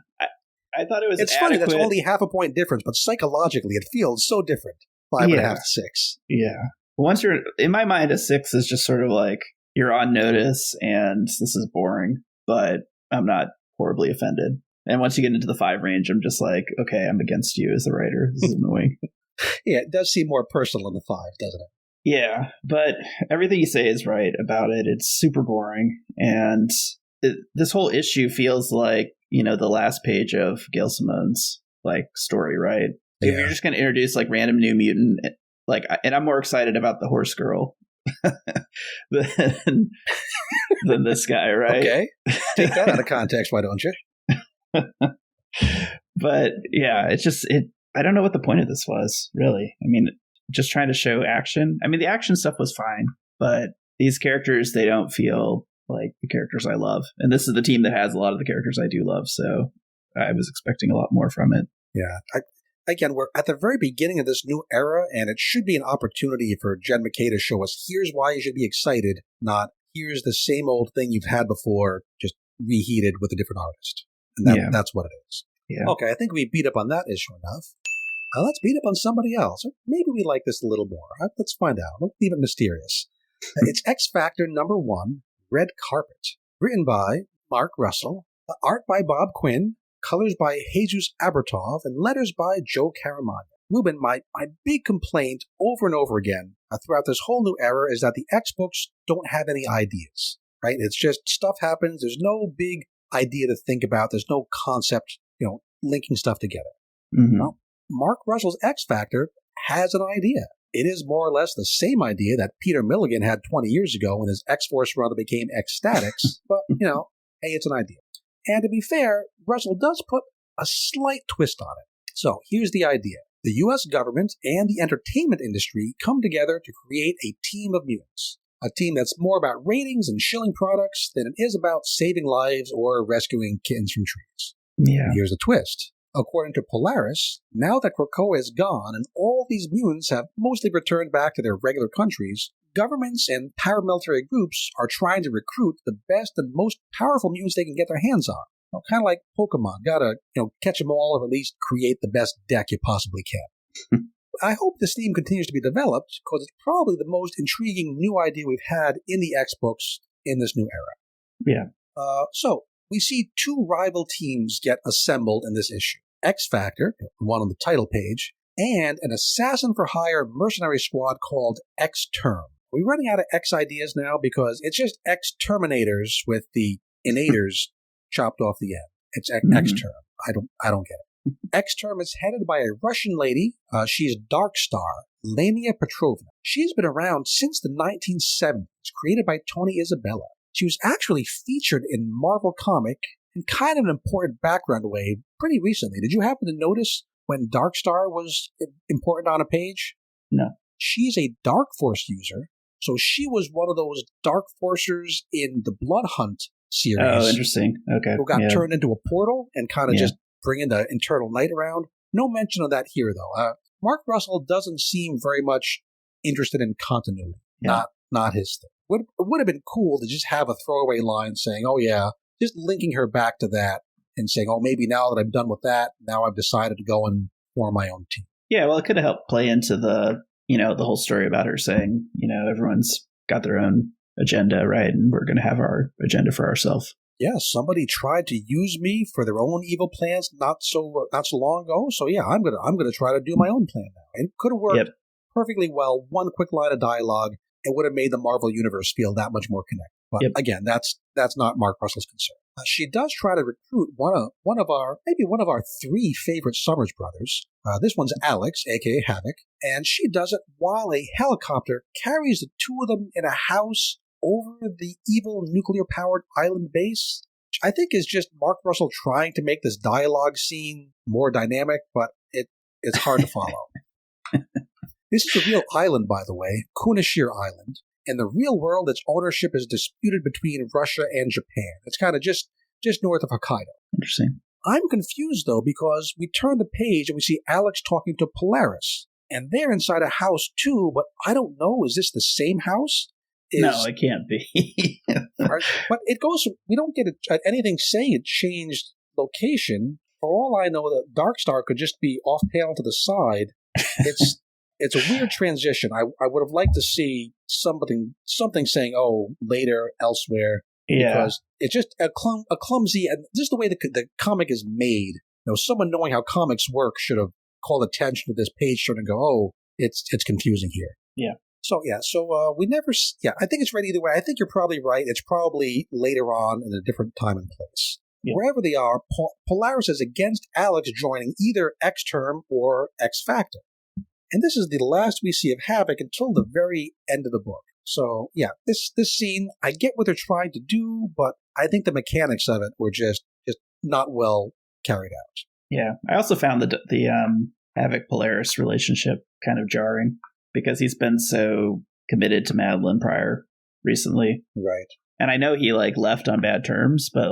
I thought it was. It's adequate. funny that's only half a point difference, but psychologically it feels so different. 5.5 to 6. Yeah. Once you're in my mind, a 6 is just sort of like you're on notice, and this is boring, but I'm not horribly offended. And once you get into the 5 range, I'm just like, okay, I'm against you as the writer. This is annoying. Yeah, it does seem more personal in the 5, doesn't it? Yeah, but everything you say is right about it. It's super boring. And this whole issue feels like, the last page of Gail Simone's story, right? Yeah. If you're just going to introduce random new mutant, and I'm more excited about the horse girl than this guy, right? Okay. Take that out of context, why don't you? But yeah, I don't know what the point of this was, really. I mean, just trying to show action. I mean, the action stuff was fine, but these characters, they don't feel like the characters I love. And this is the team that has a lot of the characters I do love, so I was expecting a lot more from it. Yeah. Again, we're at the very beginning of this new era, and it should be an opportunity for Jen McKay to show us, here's why you should be excited, not here's the same old thing you've had before, just reheated with a different artist. And that's what it is. Yeah. Okay, I think we beat up on that issue enough. Let's beat up on somebody else. Or maybe we like this a little more. Let's find out. Let's leave it mysterious. It's X Factor number 1, Red Carpet. Written by Mark Russell. Art by Bob Quinn. Colors by Jesus Abertov. And letters by Joe Caramagna. Ruben, my big complaint over and over again throughout this whole new era is that the X books don't have any ideas. right? It's just stuff happens. There's no big idea to think about. There's no concept, linking stuff together. Mm-hmm. Well, Mark Russell's X Factor has an idea. It is more or less the same idea that Peter Milligan had 20 years ago when his X-Force run became X-Statics, but, hey, it's an idea. And to be fair, Russell does put a slight twist on it. So here's the idea. The U.S. government and the entertainment industry come together to create a team of mutants. A team that's more about ratings and shilling products than it is about saving lives or rescuing kittens from trees. Yeah. And here's the twist. According to Polaris, now that Krakoa is gone and all these mutants have mostly returned back to their regular countries, governments and paramilitary groups are trying to recruit the best and most powerful mutants they can get their hands on. Kind of like Pokemon. Gotta, catch them all or at least create the best deck you possibly can. I hope this theme continues to be developed because it's probably the most intriguing new idea we've had in the X books in this new era. Yeah. So, we see two rival teams get assembled in this issue. X-Factor, the one on the title page, and an assassin-for-hire mercenary squad called X-Term. Are we running out of X ideas now? Because it's just X-Terminators with the innators chopped off the end. It's X-Term. I don't get it. X-Term is headed by a Russian lady. She's Darkstar, Lania Petrovna. She's been around since the 1970s, created by Tony Isabella. She was actually featured in Marvel Comic in kind of an important background way pretty recently. Did you happen to notice when Darkstar was important on a page? No. She's a Dark Force user, so she was one of those Dark Forcers in the Blood Hunt series. Oh, interesting. Okay. Who got turned into a portal and kind of just bringing the Internal Night around. No mention of that here, though. Mark Russell doesn't seem very much interested in continuity. Yeah. Not his thing. It would have been cool to just have a throwaway line saying, oh yeah, just linking her back to that and saying, oh, maybe now that I'm done with that, now I've decided to go and form my own team. Yeah, well, it could have helped play into the whole story about her saying, everyone's got their own agenda, right? And we're going to have our agenda for ourselves. Yeah, somebody tried to use me for their own evil plans not so long ago. So yeah, I'm gonna try to do my own plan now. And it could have worked perfectly well. One quick line of dialogue. It would have made the Marvel Universe feel that much more connected. But again, that's not Mark Russell's concern. She does try to recruit one of our three favorite Summers brothers. This one's Alex, a.k.a. Havoc, and she does it while a helicopter carries the two of them in a house over the evil nuclear-powered island base, which I think is just Mark Russell trying to make this dialogue scene more dynamic, but it's hard to follow. This is a real island, by the way, Kunashir Island. In the real world, its ownership is disputed between Russia and Japan. It's kind of just north of Hokkaido. Interesting. I'm confused, though, because we turn the page and we see Alex talking to Polaris. And they're inside a house, too, but I don't know. Is this the same house? No, it can't be. But it goes, we don't get anything saying it changed location. For all I know, the Darkstar could just be off panel to the side. It's a weird transition. I would have liked to see something saying, oh, later, elsewhere. Yeah. Because it's just a clumsy, and just the way the comic is made. Someone knowing how comics work should have called attention to this page turn and go, oh, it's confusing here. Yeah. So we never, I think it's ready either way. I think you're probably right. It's probably later on in a different time and place. Yeah. Wherever they are, Polaris is against Alex joining either X-Term or X-Factor. And this is the last we see of Havoc until the very end of the book. So, yeah, this scene, I get what they're trying to do, but I think the mechanics of it were just not well carried out. Yeah. I also found the Havoc-Polaris relationship kind of jarring because he's been so committed to Madeline Pryor recently. Right. And I know he, left on bad terms, but,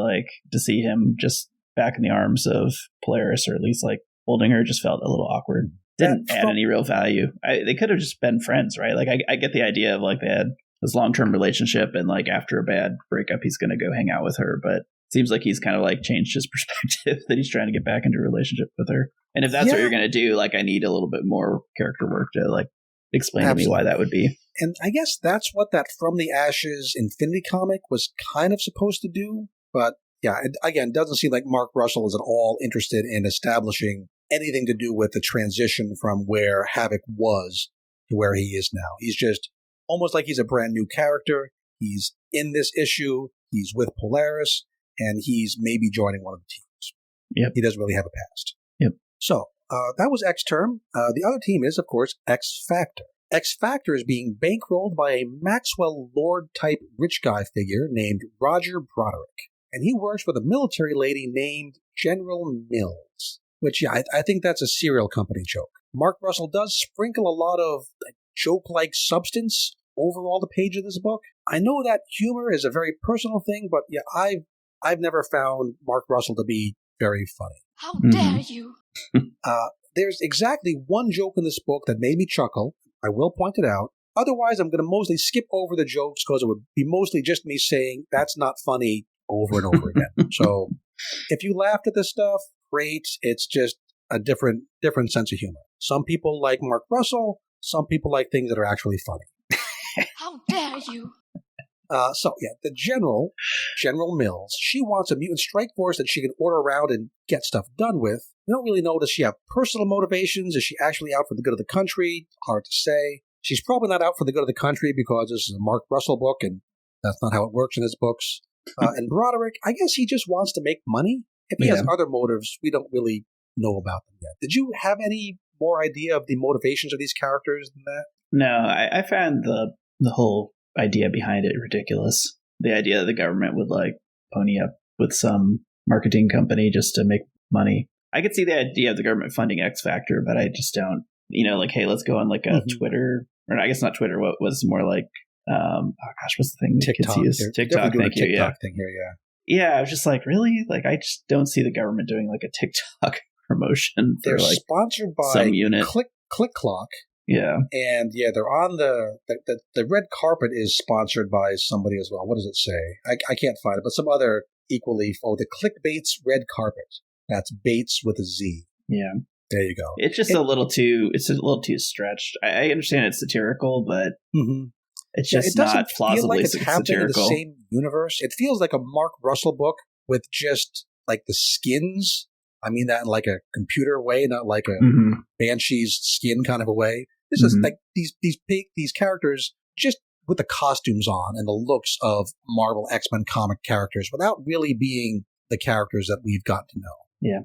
to see him just back in the arms of Polaris, or at least, holding her, just felt a little awkward. Didn't add any real value. They could have just been friends, right? I get the idea of they had this long-term relationship, and after a bad breakup, he's going to go hang out with her. But it seems like he's kind of changed his perspective that he's trying to get back into a relationship with her. And if that's what you're going to do, I need a little bit more character work to explain to me why that would be. And I guess that's what that From the Ashes Infinity comic was kind of supposed to do. But yeah, it doesn't seem like Mark Russell is at all interested in establishing anything to do with the transition from where Havoc was to where he is now. He's just almost like he's a brand new character. He's in this issue. He's with Polaris, and he's maybe joining one of the teams. Yep. He doesn't really have a past. Yep. So that was X-Term. The other team is, of course, X-Factor. X-Factor is being bankrolled by a Maxwell Lord-type rich guy figure named Roger Broderick. And he works with a military lady named General Mills. Which, yeah, I think that's a cereal company joke. Mark Russell does sprinkle a lot of joke-like substance over all the page of this book. I know that humor is a very personal thing, but yeah, I've never found Mark Russell to be very funny. How dare you? There's exactly one joke in this book that made me chuckle. I will point it out. Otherwise, I'm going to mostly skip over the jokes because it would be mostly just me saying, that's not funny, over and over again. So if you laughed at this stuff, great. It's just a different sense of humor. Some people like Mark Russell. Some people like things that are actually funny. How dare you? The General Mills, she wants a mutant strike force that she can order around and get stuff done with. We don't really know, does she have personal motivations? Is she actually out for the good of the country? Hard to say. She's probably not out for the good of the country because this is a Mark Russell book, and that's not how it works in his books. And Broderick, I guess he just wants to make money. If he has other motives, we don't really know about them yet. Did you have any more idea of the motivations of these characters than that? No, I found the whole idea behind it ridiculous. The idea that the government would pony up with some marketing company just to make money. I could see the idea of the government funding X Factor, but I just don't, hey, let's go on a Twitter, or I guess not Twitter, what was more like, what's the thing that TikTok. Kids use? TikTok, thank you. TikTok thing here, yeah. Yeah, I was just like, really? I just don't see the government doing a TikTok promotion for They're sponsored by some unit. Click Clock. Yeah. And yeah, they're on the red carpet is sponsored by somebody as well. What does it say? I can't find it, but some other equally, the Clickbait's red carpet. That's Bates with a Z. Yeah. There you go. It's just a little too stretched. I understand it's satirical, but it's just not plausibly feel like it's happening in the satirical. same universe. It feels like a Mark Russell book with just the skins. I mean that in a computer way, not like a Banshee's skin kind of a way. This is these characters just with the costumes on and the looks of Marvel X-Men comic characters without really being the characters that we've got to know. Yeah.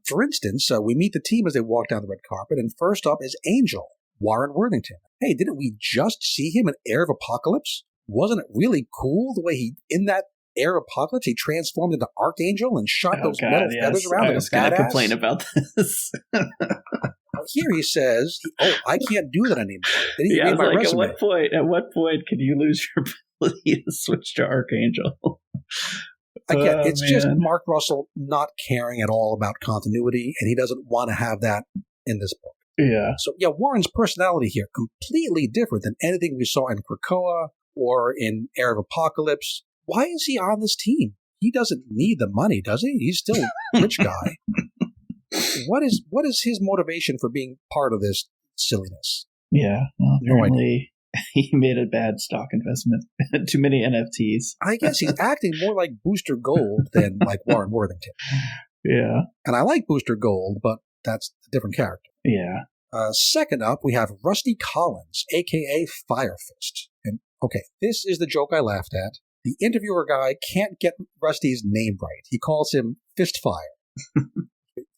For instance, we meet the team as they walk down the red carpet, and first up is Angel, Warren Worthington. Hey, didn't we just see him in Heir of Apocalypse? Wasn't it really cool the way in that Heir of Apocalypse, he transformed into Archangel and shot those metal feathers around I was going to complain about this. Here he says, I can't do that anymore. Then he read my resume. At what point can you lose your ability to switch to Archangel? Again, it's just Mark Russell not caring at all about continuity, and he doesn't want to have that in this book. Yeah. So, Warren's personality here, completely different than anything we saw in Krakoa or in Heir of Apocalypse. Why is he on this team? He doesn't need the money, does he? He's still a rich guy. What is his motivation for being part of this silliness? Yeah. Well, no idea. He made a bad stock investment. Too many NFTs. I guess he's acting more like Booster Gold than like Warren Worthington. Yeah. And I like Booster Gold, but that's a different character. Yeah. Second up, we have Rusty Collins, a.k.a. Fire Fist. And, okay, this is the joke I laughed at. The interviewer guy can't get Rusty's name right. He calls him Fistfire.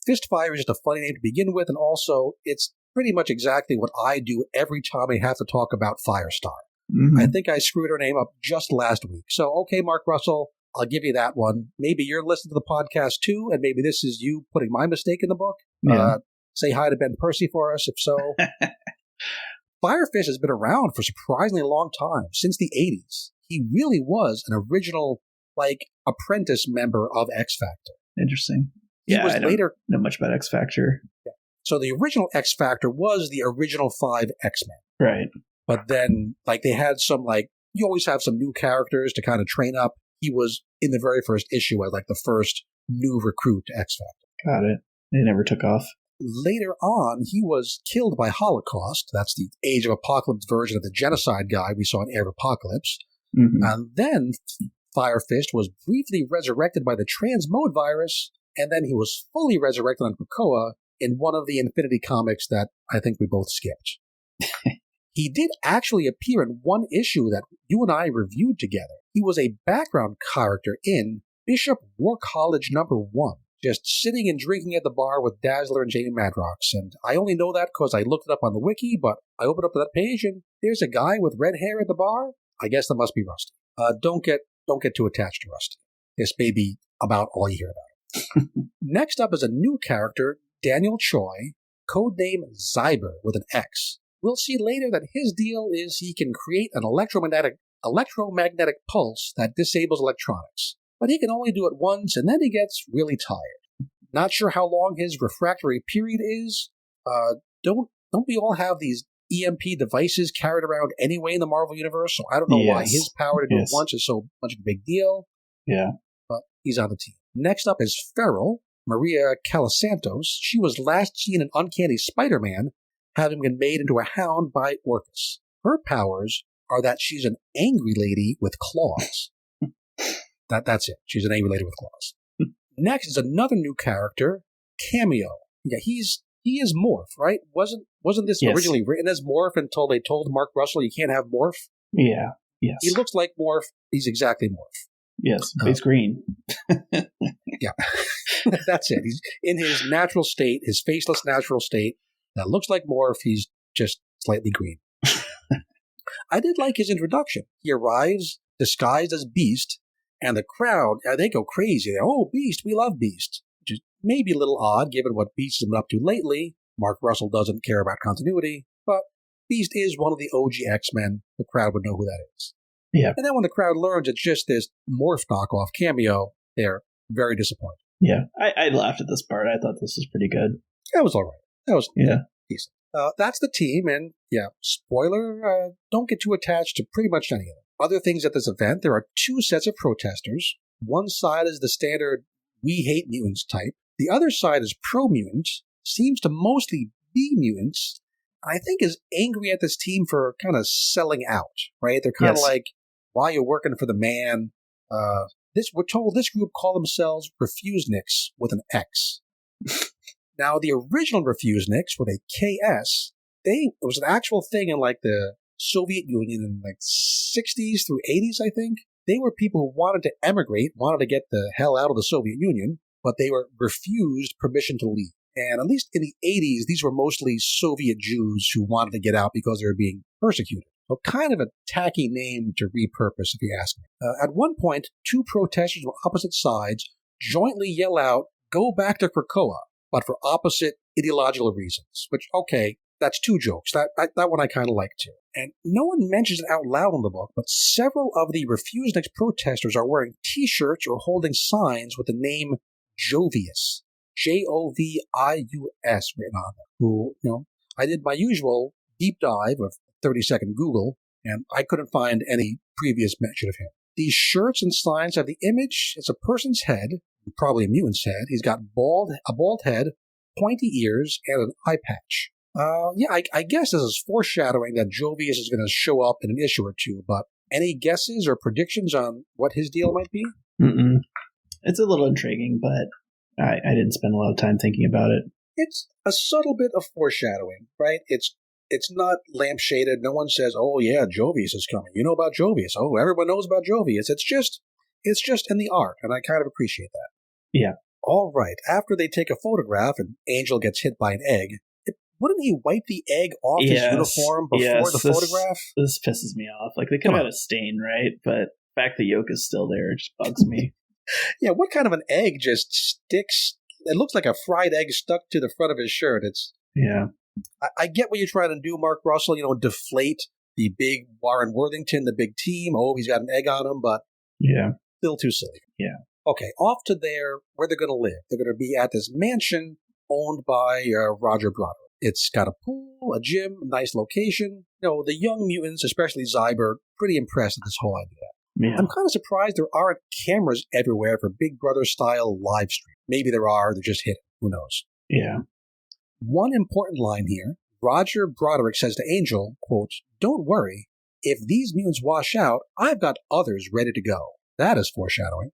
Fistfire is just a funny name to begin with, and also it's pretty much exactly what I do every time I have to talk about Firestar. I think I screwed her name up just last week. So, okay, Mark Russell, I'll give you that one. Maybe you're listening to the podcast too, and maybe this is you putting my mistake in the book. Yeah. Say hi to Ben Percy for us, if so. Firefist has been around for a surprisingly long time, since the 80s. He really was an original, apprentice member of X Factor. Interesting. He I was later know much about X Factor. Yeah. So the original X Factor was the original 5 X-Men. Right. But then, they had some, you always have some new characters to kind of train up. He was in the very first issue as, the first new recruit to X Factor. Got it. They never took off. Later on, he was killed by Holocaust. That's the Age of Apocalypse version of the genocide guy we saw in Heir of Apocalypse. And then Fire Fist was briefly resurrected by the transmode virus, and then he was fully resurrected on Krakoa in one of the Infinity comics that I think we both skipped. He did actually appear in one issue that you and I reviewed together. He was a background character in Bishop War College #1, just sitting and drinking at the bar with Dazzler and Jamie Madrox. And I only know that because I looked it up on the wiki, but I opened up that page and there's a guy with red hair at the bar. I guess that must be Rusty. Don't get too attached to Rusty. This may be about all you hear about him. Next up is a new character, Daniel Choi, codename Zyber with an X. We'll see later that his deal is he can create an electromagnetic pulse that disables electronics. But he can only do it once, and then he gets really tired. Not sure how long his refractory period is. Don't we all have these EMP devices carried around anyway in the Marvel Universe? So I don't know why his power to do it once is so much of a big deal. Yeah. But he's on the team. Next up is Feral, Maria Calasantos. She was last seen in Uncanny Spider-Man, having been made into a hound by Orcus. Her powers are that she's an angry lady with claws. That's it. She's an angry lady with claws. Next is another new character, Cameo. Yeah, he is Morph, right? Wasn't this originally written as Morph until they told Mark Russell you can't have Morph? Yeah. Yes. He looks like Morph. He's exactly Morph. Yes, but he's green. Yeah, that's it. He's in his natural state, his faceless natural state. That looks like Morph. He's just slightly green. I did like his introduction. He arrives disguised as Beast, and the crowd, they go crazy. They're, oh, Beast, we love Beast. Which is maybe a little odd, given what Beast has been up to lately. Mark Russell doesn't care about continuity, but Beast is one of the OG X-Men. The crowd would know who that is. Yeah. And then when the crowd learns it's just this Morph knockoff Cameo, they're very disappointed. Yeah. I laughed at this part. I thought this was pretty good. That was all right. That was decent. That's the team, and spoiler, don't get too attached to pretty much any of them. Other things at this event, there are two sets of protesters. One side is the standard we hate mutants type. The other side is pro-mutant, seems to mostly be mutants, I think is angry at this team for kind of selling out, right? They're kind of like, why are you working for the man? We're told this group call themselves Refuseniks with an X. Now, the original Refuseniks with a KS, it was an actual thing in like the Soviet Union in like 60s through 80s, I think. They were people who wanted to emigrate, wanted to get the hell out of the Soviet Union, but they were refused permission to leave. And at least in the 80s, these were mostly Soviet Jews who wanted to get out because they were being persecuted. So kind of a tacky name to repurpose, if you ask me. At one point, two protesters on opposite sides jointly yell out, "Go back to Krakoa," but for opposite ideological reasons. Which, okay, that's two jokes. That one I kind of like too. And no one mentions it out loud in the book, but several of the Refuseniks protesters are wearing T-shirts or holding signs with the name Jovius. Jovius written on them. Who, I did my usual deep dive of 30-second Google, and I couldn't find any previous mention of him. These shirts and signs have the image. It's a person's head, probably a mutant's head. He's got a bald head, pointy ears, and an eye patch. I guess this is foreshadowing that Jovius is going to show up in an issue or two, but any guesses or predictions on what his deal might be? It's a little intriguing, but I didn't spend a lot of time thinking about it. It's a subtle bit of foreshadowing, right? It's not lampshaded. No one says, "Oh yeah, Jovius is coming." You know about Jovius. Oh, everyone knows about Jovius. It's just in the art, and I kind of appreciate that. Yeah. All right. After they take a photograph and Angel gets hit by an egg, wouldn't he wipe the egg off his uniform before the photograph? This pisses me off. Like, they could have had a stain, right? But the fact the yolk is still there just bugs me. Yeah, what kind of an egg just sticks? It looks like a fried egg stuck to the front of his shirt. I get what you're trying to do, Mark Russell, deflate the big Warren Worthington, the big team. Oh, he's got an egg on him, but still too silly. Yeah. Okay, off to where they're going to live. They're going to be at this mansion owned by Roger Broderick. It's got a pool, a gym, nice location. The young mutants, especially Zyber, pretty impressed with this whole idea. Yeah. I'm kind of surprised there aren't cameras everywhere for Big Brother-style live stream. Maybe there are, they're just hidden. Who knows? Yeah. One important line here. Roger Broderick says to Angel, quote, "Don't worry. If these mutants wash out, I've got others ready to go." That is foreshadowing.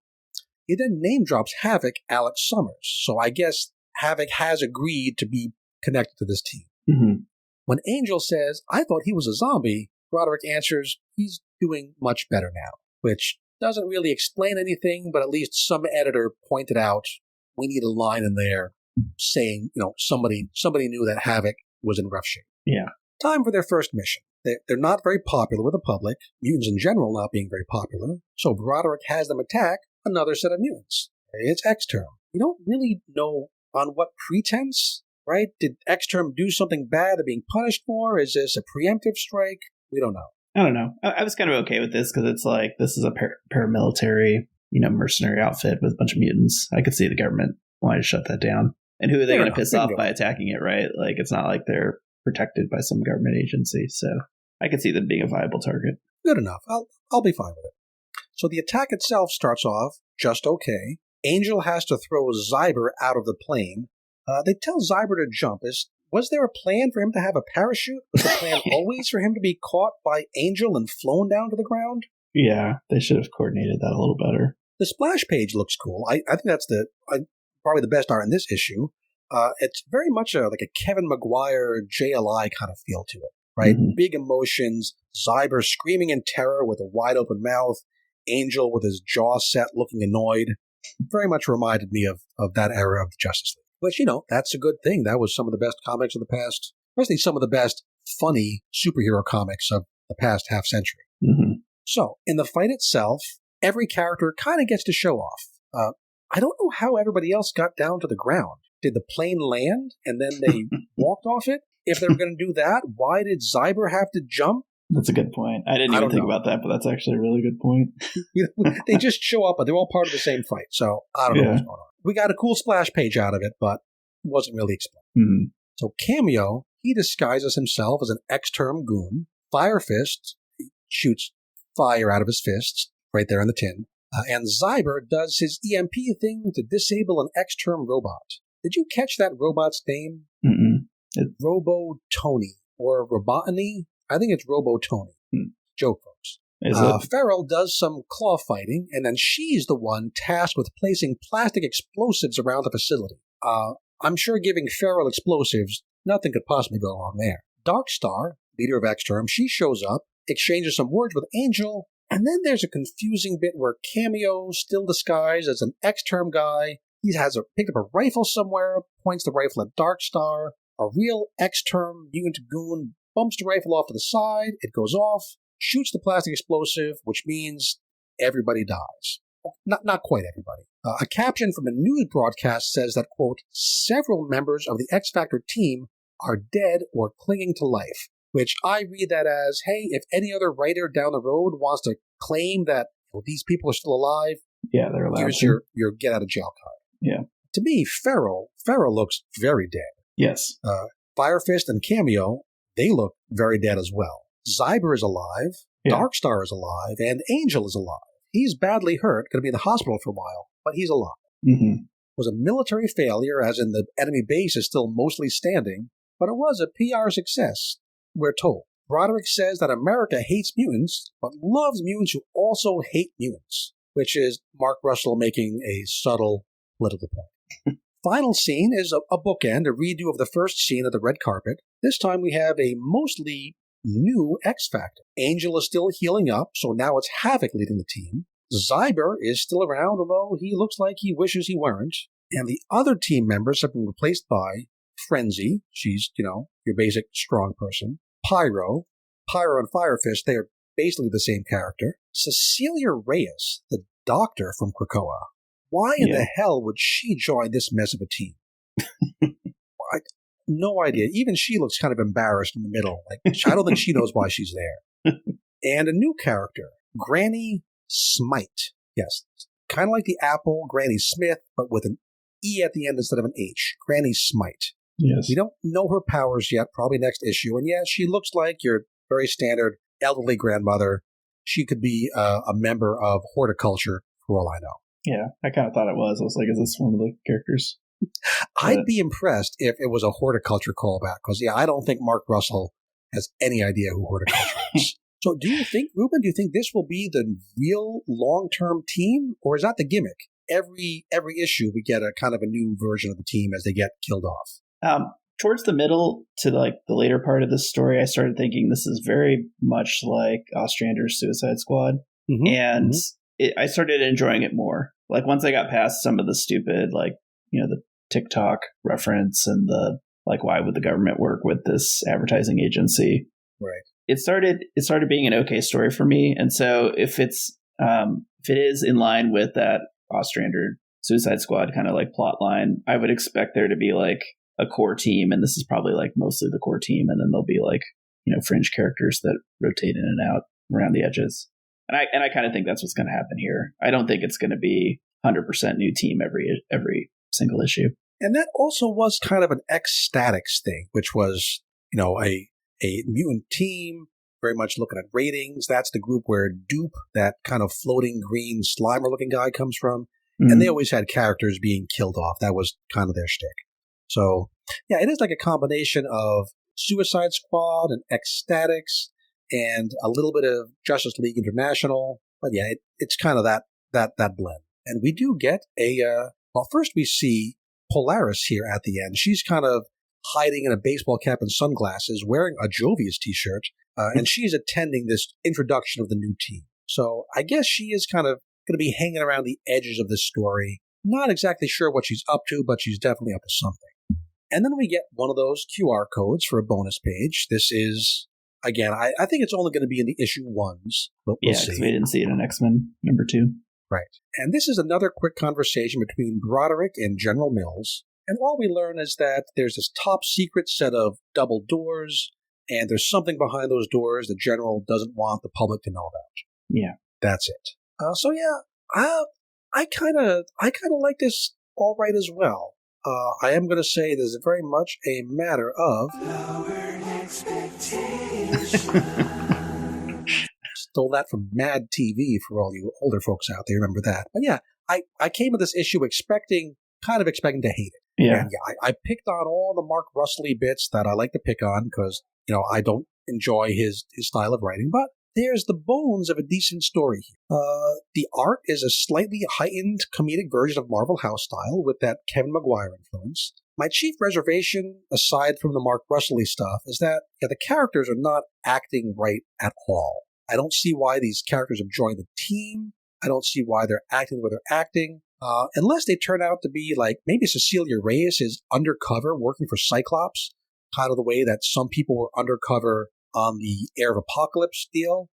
He then name drops Havoc, Alex Summers. So I guess Havoc has agreed to be connected to this team. Mm-hmm. When Angel says, I thought he was a zombie, Broderick answers, he's doing much better now, which doesn't really explain anything, but at least some editor pointed out we need a line in there saying, somebody knew that Havoc was in rough shape. Yeah. Time for their first mission. They're not very popular with the public, mutants in general not being very popular, so Broderick has them attack another set of mutants. It's X-Term. We don't really know on what pretense, right? Did X-Term do something bad they're being punished for? Is this a preemptive strike? We don't know. I don't know. I was kind of okay with this because it's like, this is a paramilitary, mercenary outfit with a bunch of mutants. I could see the government wanting to shut that down. And who are they going to piss off by attacking it, right? Like, it's not like they're protected by some government agency. So I could see them being a viable target. Good enough. I'll be fine with it. So the attack itself starts off just okay. Angel has to throw Zyber out of the plane. They tell Zyber to jump. Was there a plan for him to have a parachute? Was the plan always for him to be caught by Angel and flown down to the ground? Yeah, they should have coordinated that a little better. The splash page looks cool. I think that's probably the best art in this issue. It's very much like a Kevin Maguire JLI kind of feel to it, right? Mm-hmm. Big emotions, Zyber screaming in terror with a wide open mouth, Angel with his jaw set looking annoyed. Very much reminded me of that era of the Justice League. Which, that's a good thing. That was some of the best comics of the past, especially some of the best funny superhero comics of the past half century. Mm-hmm. So, in the fight itself, every character kind of gets to show off. I don't know how everybody else got down to the ground. Did the plane land and then they walked off it? If they were going to do that, why did Zyber have to jump? That's a good point. I didn't even think about that, but that's actually a really good point. They just show up, but they're all part of the same fight. So I don't know what's going on. We got a cool splash page out of it, but it wasn't really explained. Mm-hmm. So Cameo, he disguises himself as an X-Term goon. Fire Fist shoots fire out of his fists right there in the tin. And Zyber does his EMP thing to disable an X-Term robot. Did you catch that robot's name? Mm-mm. Robo-Tony or Robotany? I think it's Robo-Tony. Joke, folks. Feral does some claw fighting, and then she's the one tasked with placing plastic explosives around the facility. I'm sure giving Feral explosives, nothing could possibly go wrong there. Darkstar, leader of X-Term, she shows up, exchanges some words with Angel, and then there's a confusing bit where Cameo, still disguised as an X-Term guy, he has picked up a rifle somewhere, points the rifle at Darkstar. A real X-Term mutant goon bumps the rifle off to the side, it goes off, shoots the plastic explosive, which means everybody dies. Not quite everybody. A caption from a news broadcast says that, quote, several members of the X-Factor team are dead or clinging to life, which I read that as, hey, if any other writer down the road wants to claim that these people are still alive, yeah, they're allowed here's to. your get out of jail card. Yeah. To me, Feral looks very dead. Yes. Fire Fist and Cameo, they look very dead as well. Zyber is alive, Darkstar is alive, and Angel is alive. He's badly hurt, going to be in the hospital for a while, but he's alive. Mm-hmm. It was a military failure, as in the enemy base is still mostly standing, but it was a PR success, we're told. Broderick says that America hates mutants, but loves mutants who also hate mutants, which is Mark Russell making a subtle political point. Final scene is a bookend, a redo of the first scene of the red carpet. This time we have a mostly new X-Factor. Angel is still healing up, so now it's Havoc leading the team. Zyber is still around, although he looks like he wishes he weren't. And the other team members have been replaced by Frenzy. She's, your basic strong person. Pyro and Fire Fist, they are basically the same character. Cecilia Reyes, the doctor from Krakoa. Why in the hell would she join this mess of a team? No idea. Even she looks kind of embarrassed in the middle. I don't think she knows why she's there. And a new character, Granny Smite. Yes, kind of like the Apple, Granny Smith, but with an E at the end instead of an H. Granny Smite. Yes. We don't know her powers yet, probably next issue. And yes, she looks like your very standard elderly grandmother. She could be a member of horticulture, for all I know. Yeah, I kind of thought it was. I was like, is this one of the characters? I'd be impressed if it was a horticulture callback, because, I don't think Mark Russell has any idea who horticulture is. So do you think, Ruben, this will be the real long-term team, or is that the gimmick? Every issue we get a kind of a new version of the team as they get killed off. towards the middle to like the later part of the story, I started thinking this is very much like Ostrander's Suicide Squad, and I started enjoying it more. Like once I got past some of the stupid, like the TikTok reference and the like, why would the government work with this advertising agency? Right. It started being an okay story for me, and so if it is in line with that Ostrander Suicide Squad kind of like plot line, I would expect there to be like a core team, and this is probably like mostly the core team, and then there'll be like fringe characters that rotate in and out around the edges. And I kind of think that's what's going to happen here. I don't think it's going to be 100% new team every single issue. And that also was kind of an X-Statix thing, which was a mutant team, very much looking at ratings. That's the group where Dupe, that kind of floating green Slimer-looking guy, comes from. And they always had characters being killed off. That was kind of their shtick. So, yeah, it is like a combination of Suicide Squad and X-Statix and a little bit of Justice League International. But yeah, it's kind of that blend. And we do get first we see Polaris here at the end. She's kind of hiding in a baseball cap and sunglasses, wearing a Jovius t-shirt, and she's attending this introduction of the new team. So I guess she is kind of going to be hanging around the edges of this story. Not exactly sure what she's up to, but she's definitely up to something. And then we get one of those QR codes for a bonus page. This is, again, I think it's only going to be in the issue ones, but we'll see. Yeah, because we didn't see it in X-Men #2. Right. And this is another quick conversation between Broderick and General Mills. And all we learn is that there's this top secret set of double doors, and there's something behind those doors the General doesn't want the public to know about. Yeah. That's it. So yeah, I kind of like this all right as well. I am going to say this is very much a matter of lowered expectations. Stole that from Mad TV for all you older folks out there. Remember that? But yeah, I came to this issue expecting to hate it. Yeah. And yeah, I picked on all the Mark Russell-y bits that I like to pick on because, I don't enjoy his style of writing, but there's the bones of a decent story here. The art is a slightly heightened comedic version of Marvel House style with that Kevin Maguire influence. My chief reservation, aside from the Mark Russell-y stuff, is that the characters are not acting right at all. I don't see why these characters have joined the team. I don't see why they're acting the way they're acting. Unless they turn out to be like maybe Cecilia Reyes is undercover working for Cyclops, kind of the way that some people were undercover on the Heir of Apocalypse deal.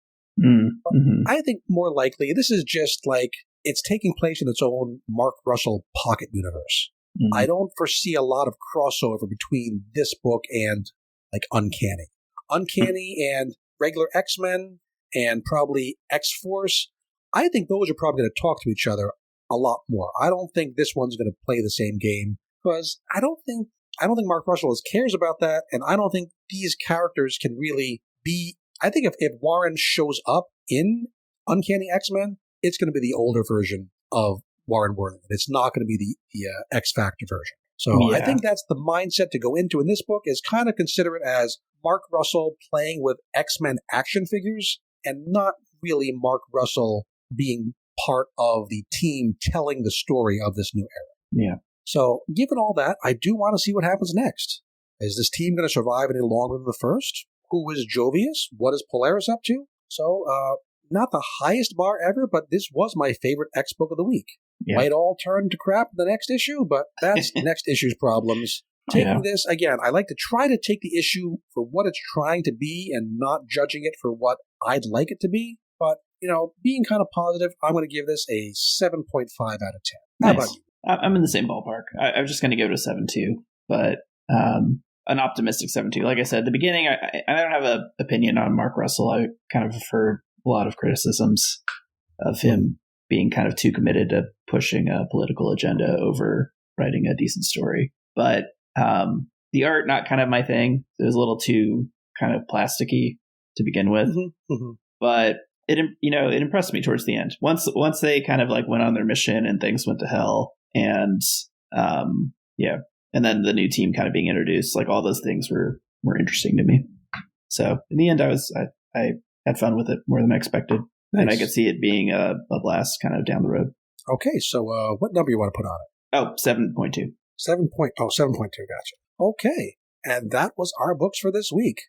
I think more likely this is just like it's taking place in its own Mark Russell pocket universe. I don't foresee a lot of crossover between this book and like Uncanny and regular X-Men and probably X-Force. I think those are probably going to talk to each other a lot more. I don't think this one's going to play the same game because I don't think Mark Russell cares about that, and I don't think these characters can really be. I think if Warren shows up in Uncanny X-Men, it's going to be the older version of Warren Worthington. It's not going to be the X Factor version. So yeah. I think that's the mindset to go into in this book is kind of consider it as Mark Russell playing with X-Men action figures and not really Mark Russell being part of the team telling the story of this new era. Yeah. So given all that, I do want to see what happens next. Is this team going to survive any longer than the first? Who is Jovius? What is Polaris up to? So, not the highest bar ever, but this was my favorite X book of the week. Yeah. Might all turn to crap in the next issue, but that's next issue's problems. Taking this, again, I like to try to take the issue for what it's trying to be and not judging it for what I'd like it to be. But, being kind of positive, I'm going to give this a 7.5 out of 10. How about you? I'm in the same ballpark. I'm just going to give it a 7 too, but an optimistic 7 too. Like I said at the beginning, I don't have an opinion on Mark Russell. I kind of have heard a lot of criticisms of him being kind of too committed to pushing a political agenda over writing a decent story. But the art, not kind of my thing. It was a little too kind of plasticky to begin with. But it impressed me towards the end. Once they kind of like went on their mission and things went to hell, and and then the new team kind of being introduced, like all those things were interesting to me. So in the end, I had fun with it more than I expected. Nice. And I could see it being a blast kind of down the road. Okay, so what number you want to put on it? Oh, 7.2. 7.2, gotcha. Okay. And that was our books for this week.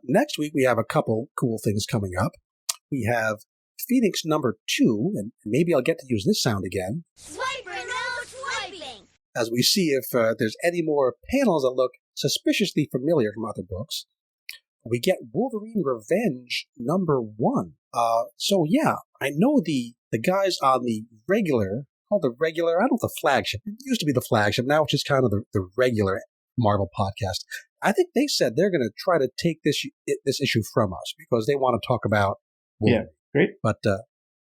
Next week, we have a couple cool things coming up. We have Phoenix number 2, and maybe I'll get to use this sound again. Swiper, no swiping! As we see if there's any more panels that look suspiciously familiar from other books. We get Wolverine Revenge number 1. So yeah, I know the guys on the regular, called the regular, I don't know the flagship. It used to be the flagship, now it's just kind of the regular Marvel podcast. I think they said they're going to try to take this issue from us because they want to talk about Wolverine. Yeah, great. But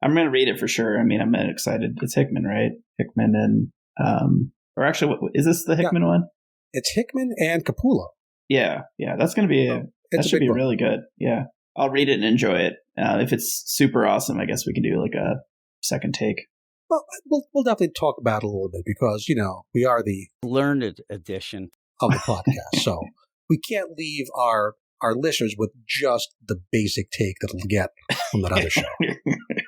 I'm going to read it for sure. I mean, I'm excited. It's Hickman, right? Hickman and, or actually, is this the Hickman one? It's Hickman and Capullo. Yeah. That's going to be, that should be really good. Yeah. I'll read it and enjoy it. If it's super awesome, I guess we can do like a second take. Well, we'll definitely talk about it a little bit because, we are the Learned edition of the podcast. So we can't leave our listeners with just the basic take that they'll get from that other show.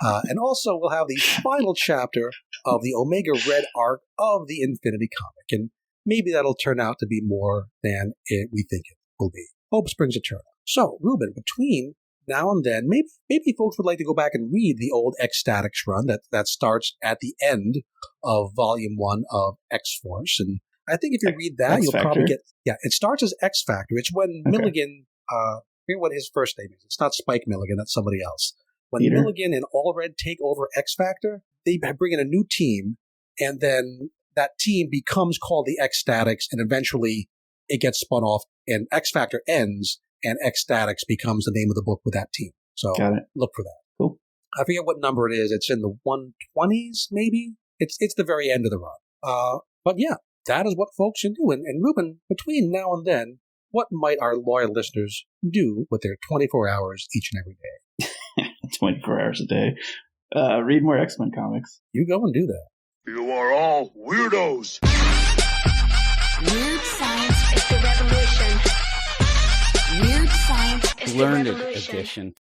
And also we'll have the final chapter of the Omega Red arc of the Infinity comic. And maybe that'll turn out to be more than we think it will be. Hope springs eternal. So, Ruben, between now and then, maybe folks would like to go back and read the old X-Statix run that starts at the end of Volume 1 of X-Force. And I think if you read that, X you'll Factor? probably get... Yeah, it starts as X-Factor. It's when Milligan... I forget what his first name is. It's not Spike Milligan. That's somebody else. When Peter? Milligan and Allred take over X-Factor, they bring in a new team, and then that team becomes called the X-Statix, and eventually it gets spun off, and X-Factor ends, and X-Statix becomes the name of the book with that team. So look for that. Cool. I forget what number it is. It's in the 120s, maybe? It's the very end of the run. But yeah, that is what folks should do. And Ruben, between now and then, what might our loyal listeners do with their 24 hours each and every day? 24 hours a day. Read more X-Men comics. You go and do that. You are all weirdos. Weird science is the revolution. Weird science is the Learned revolution. edition.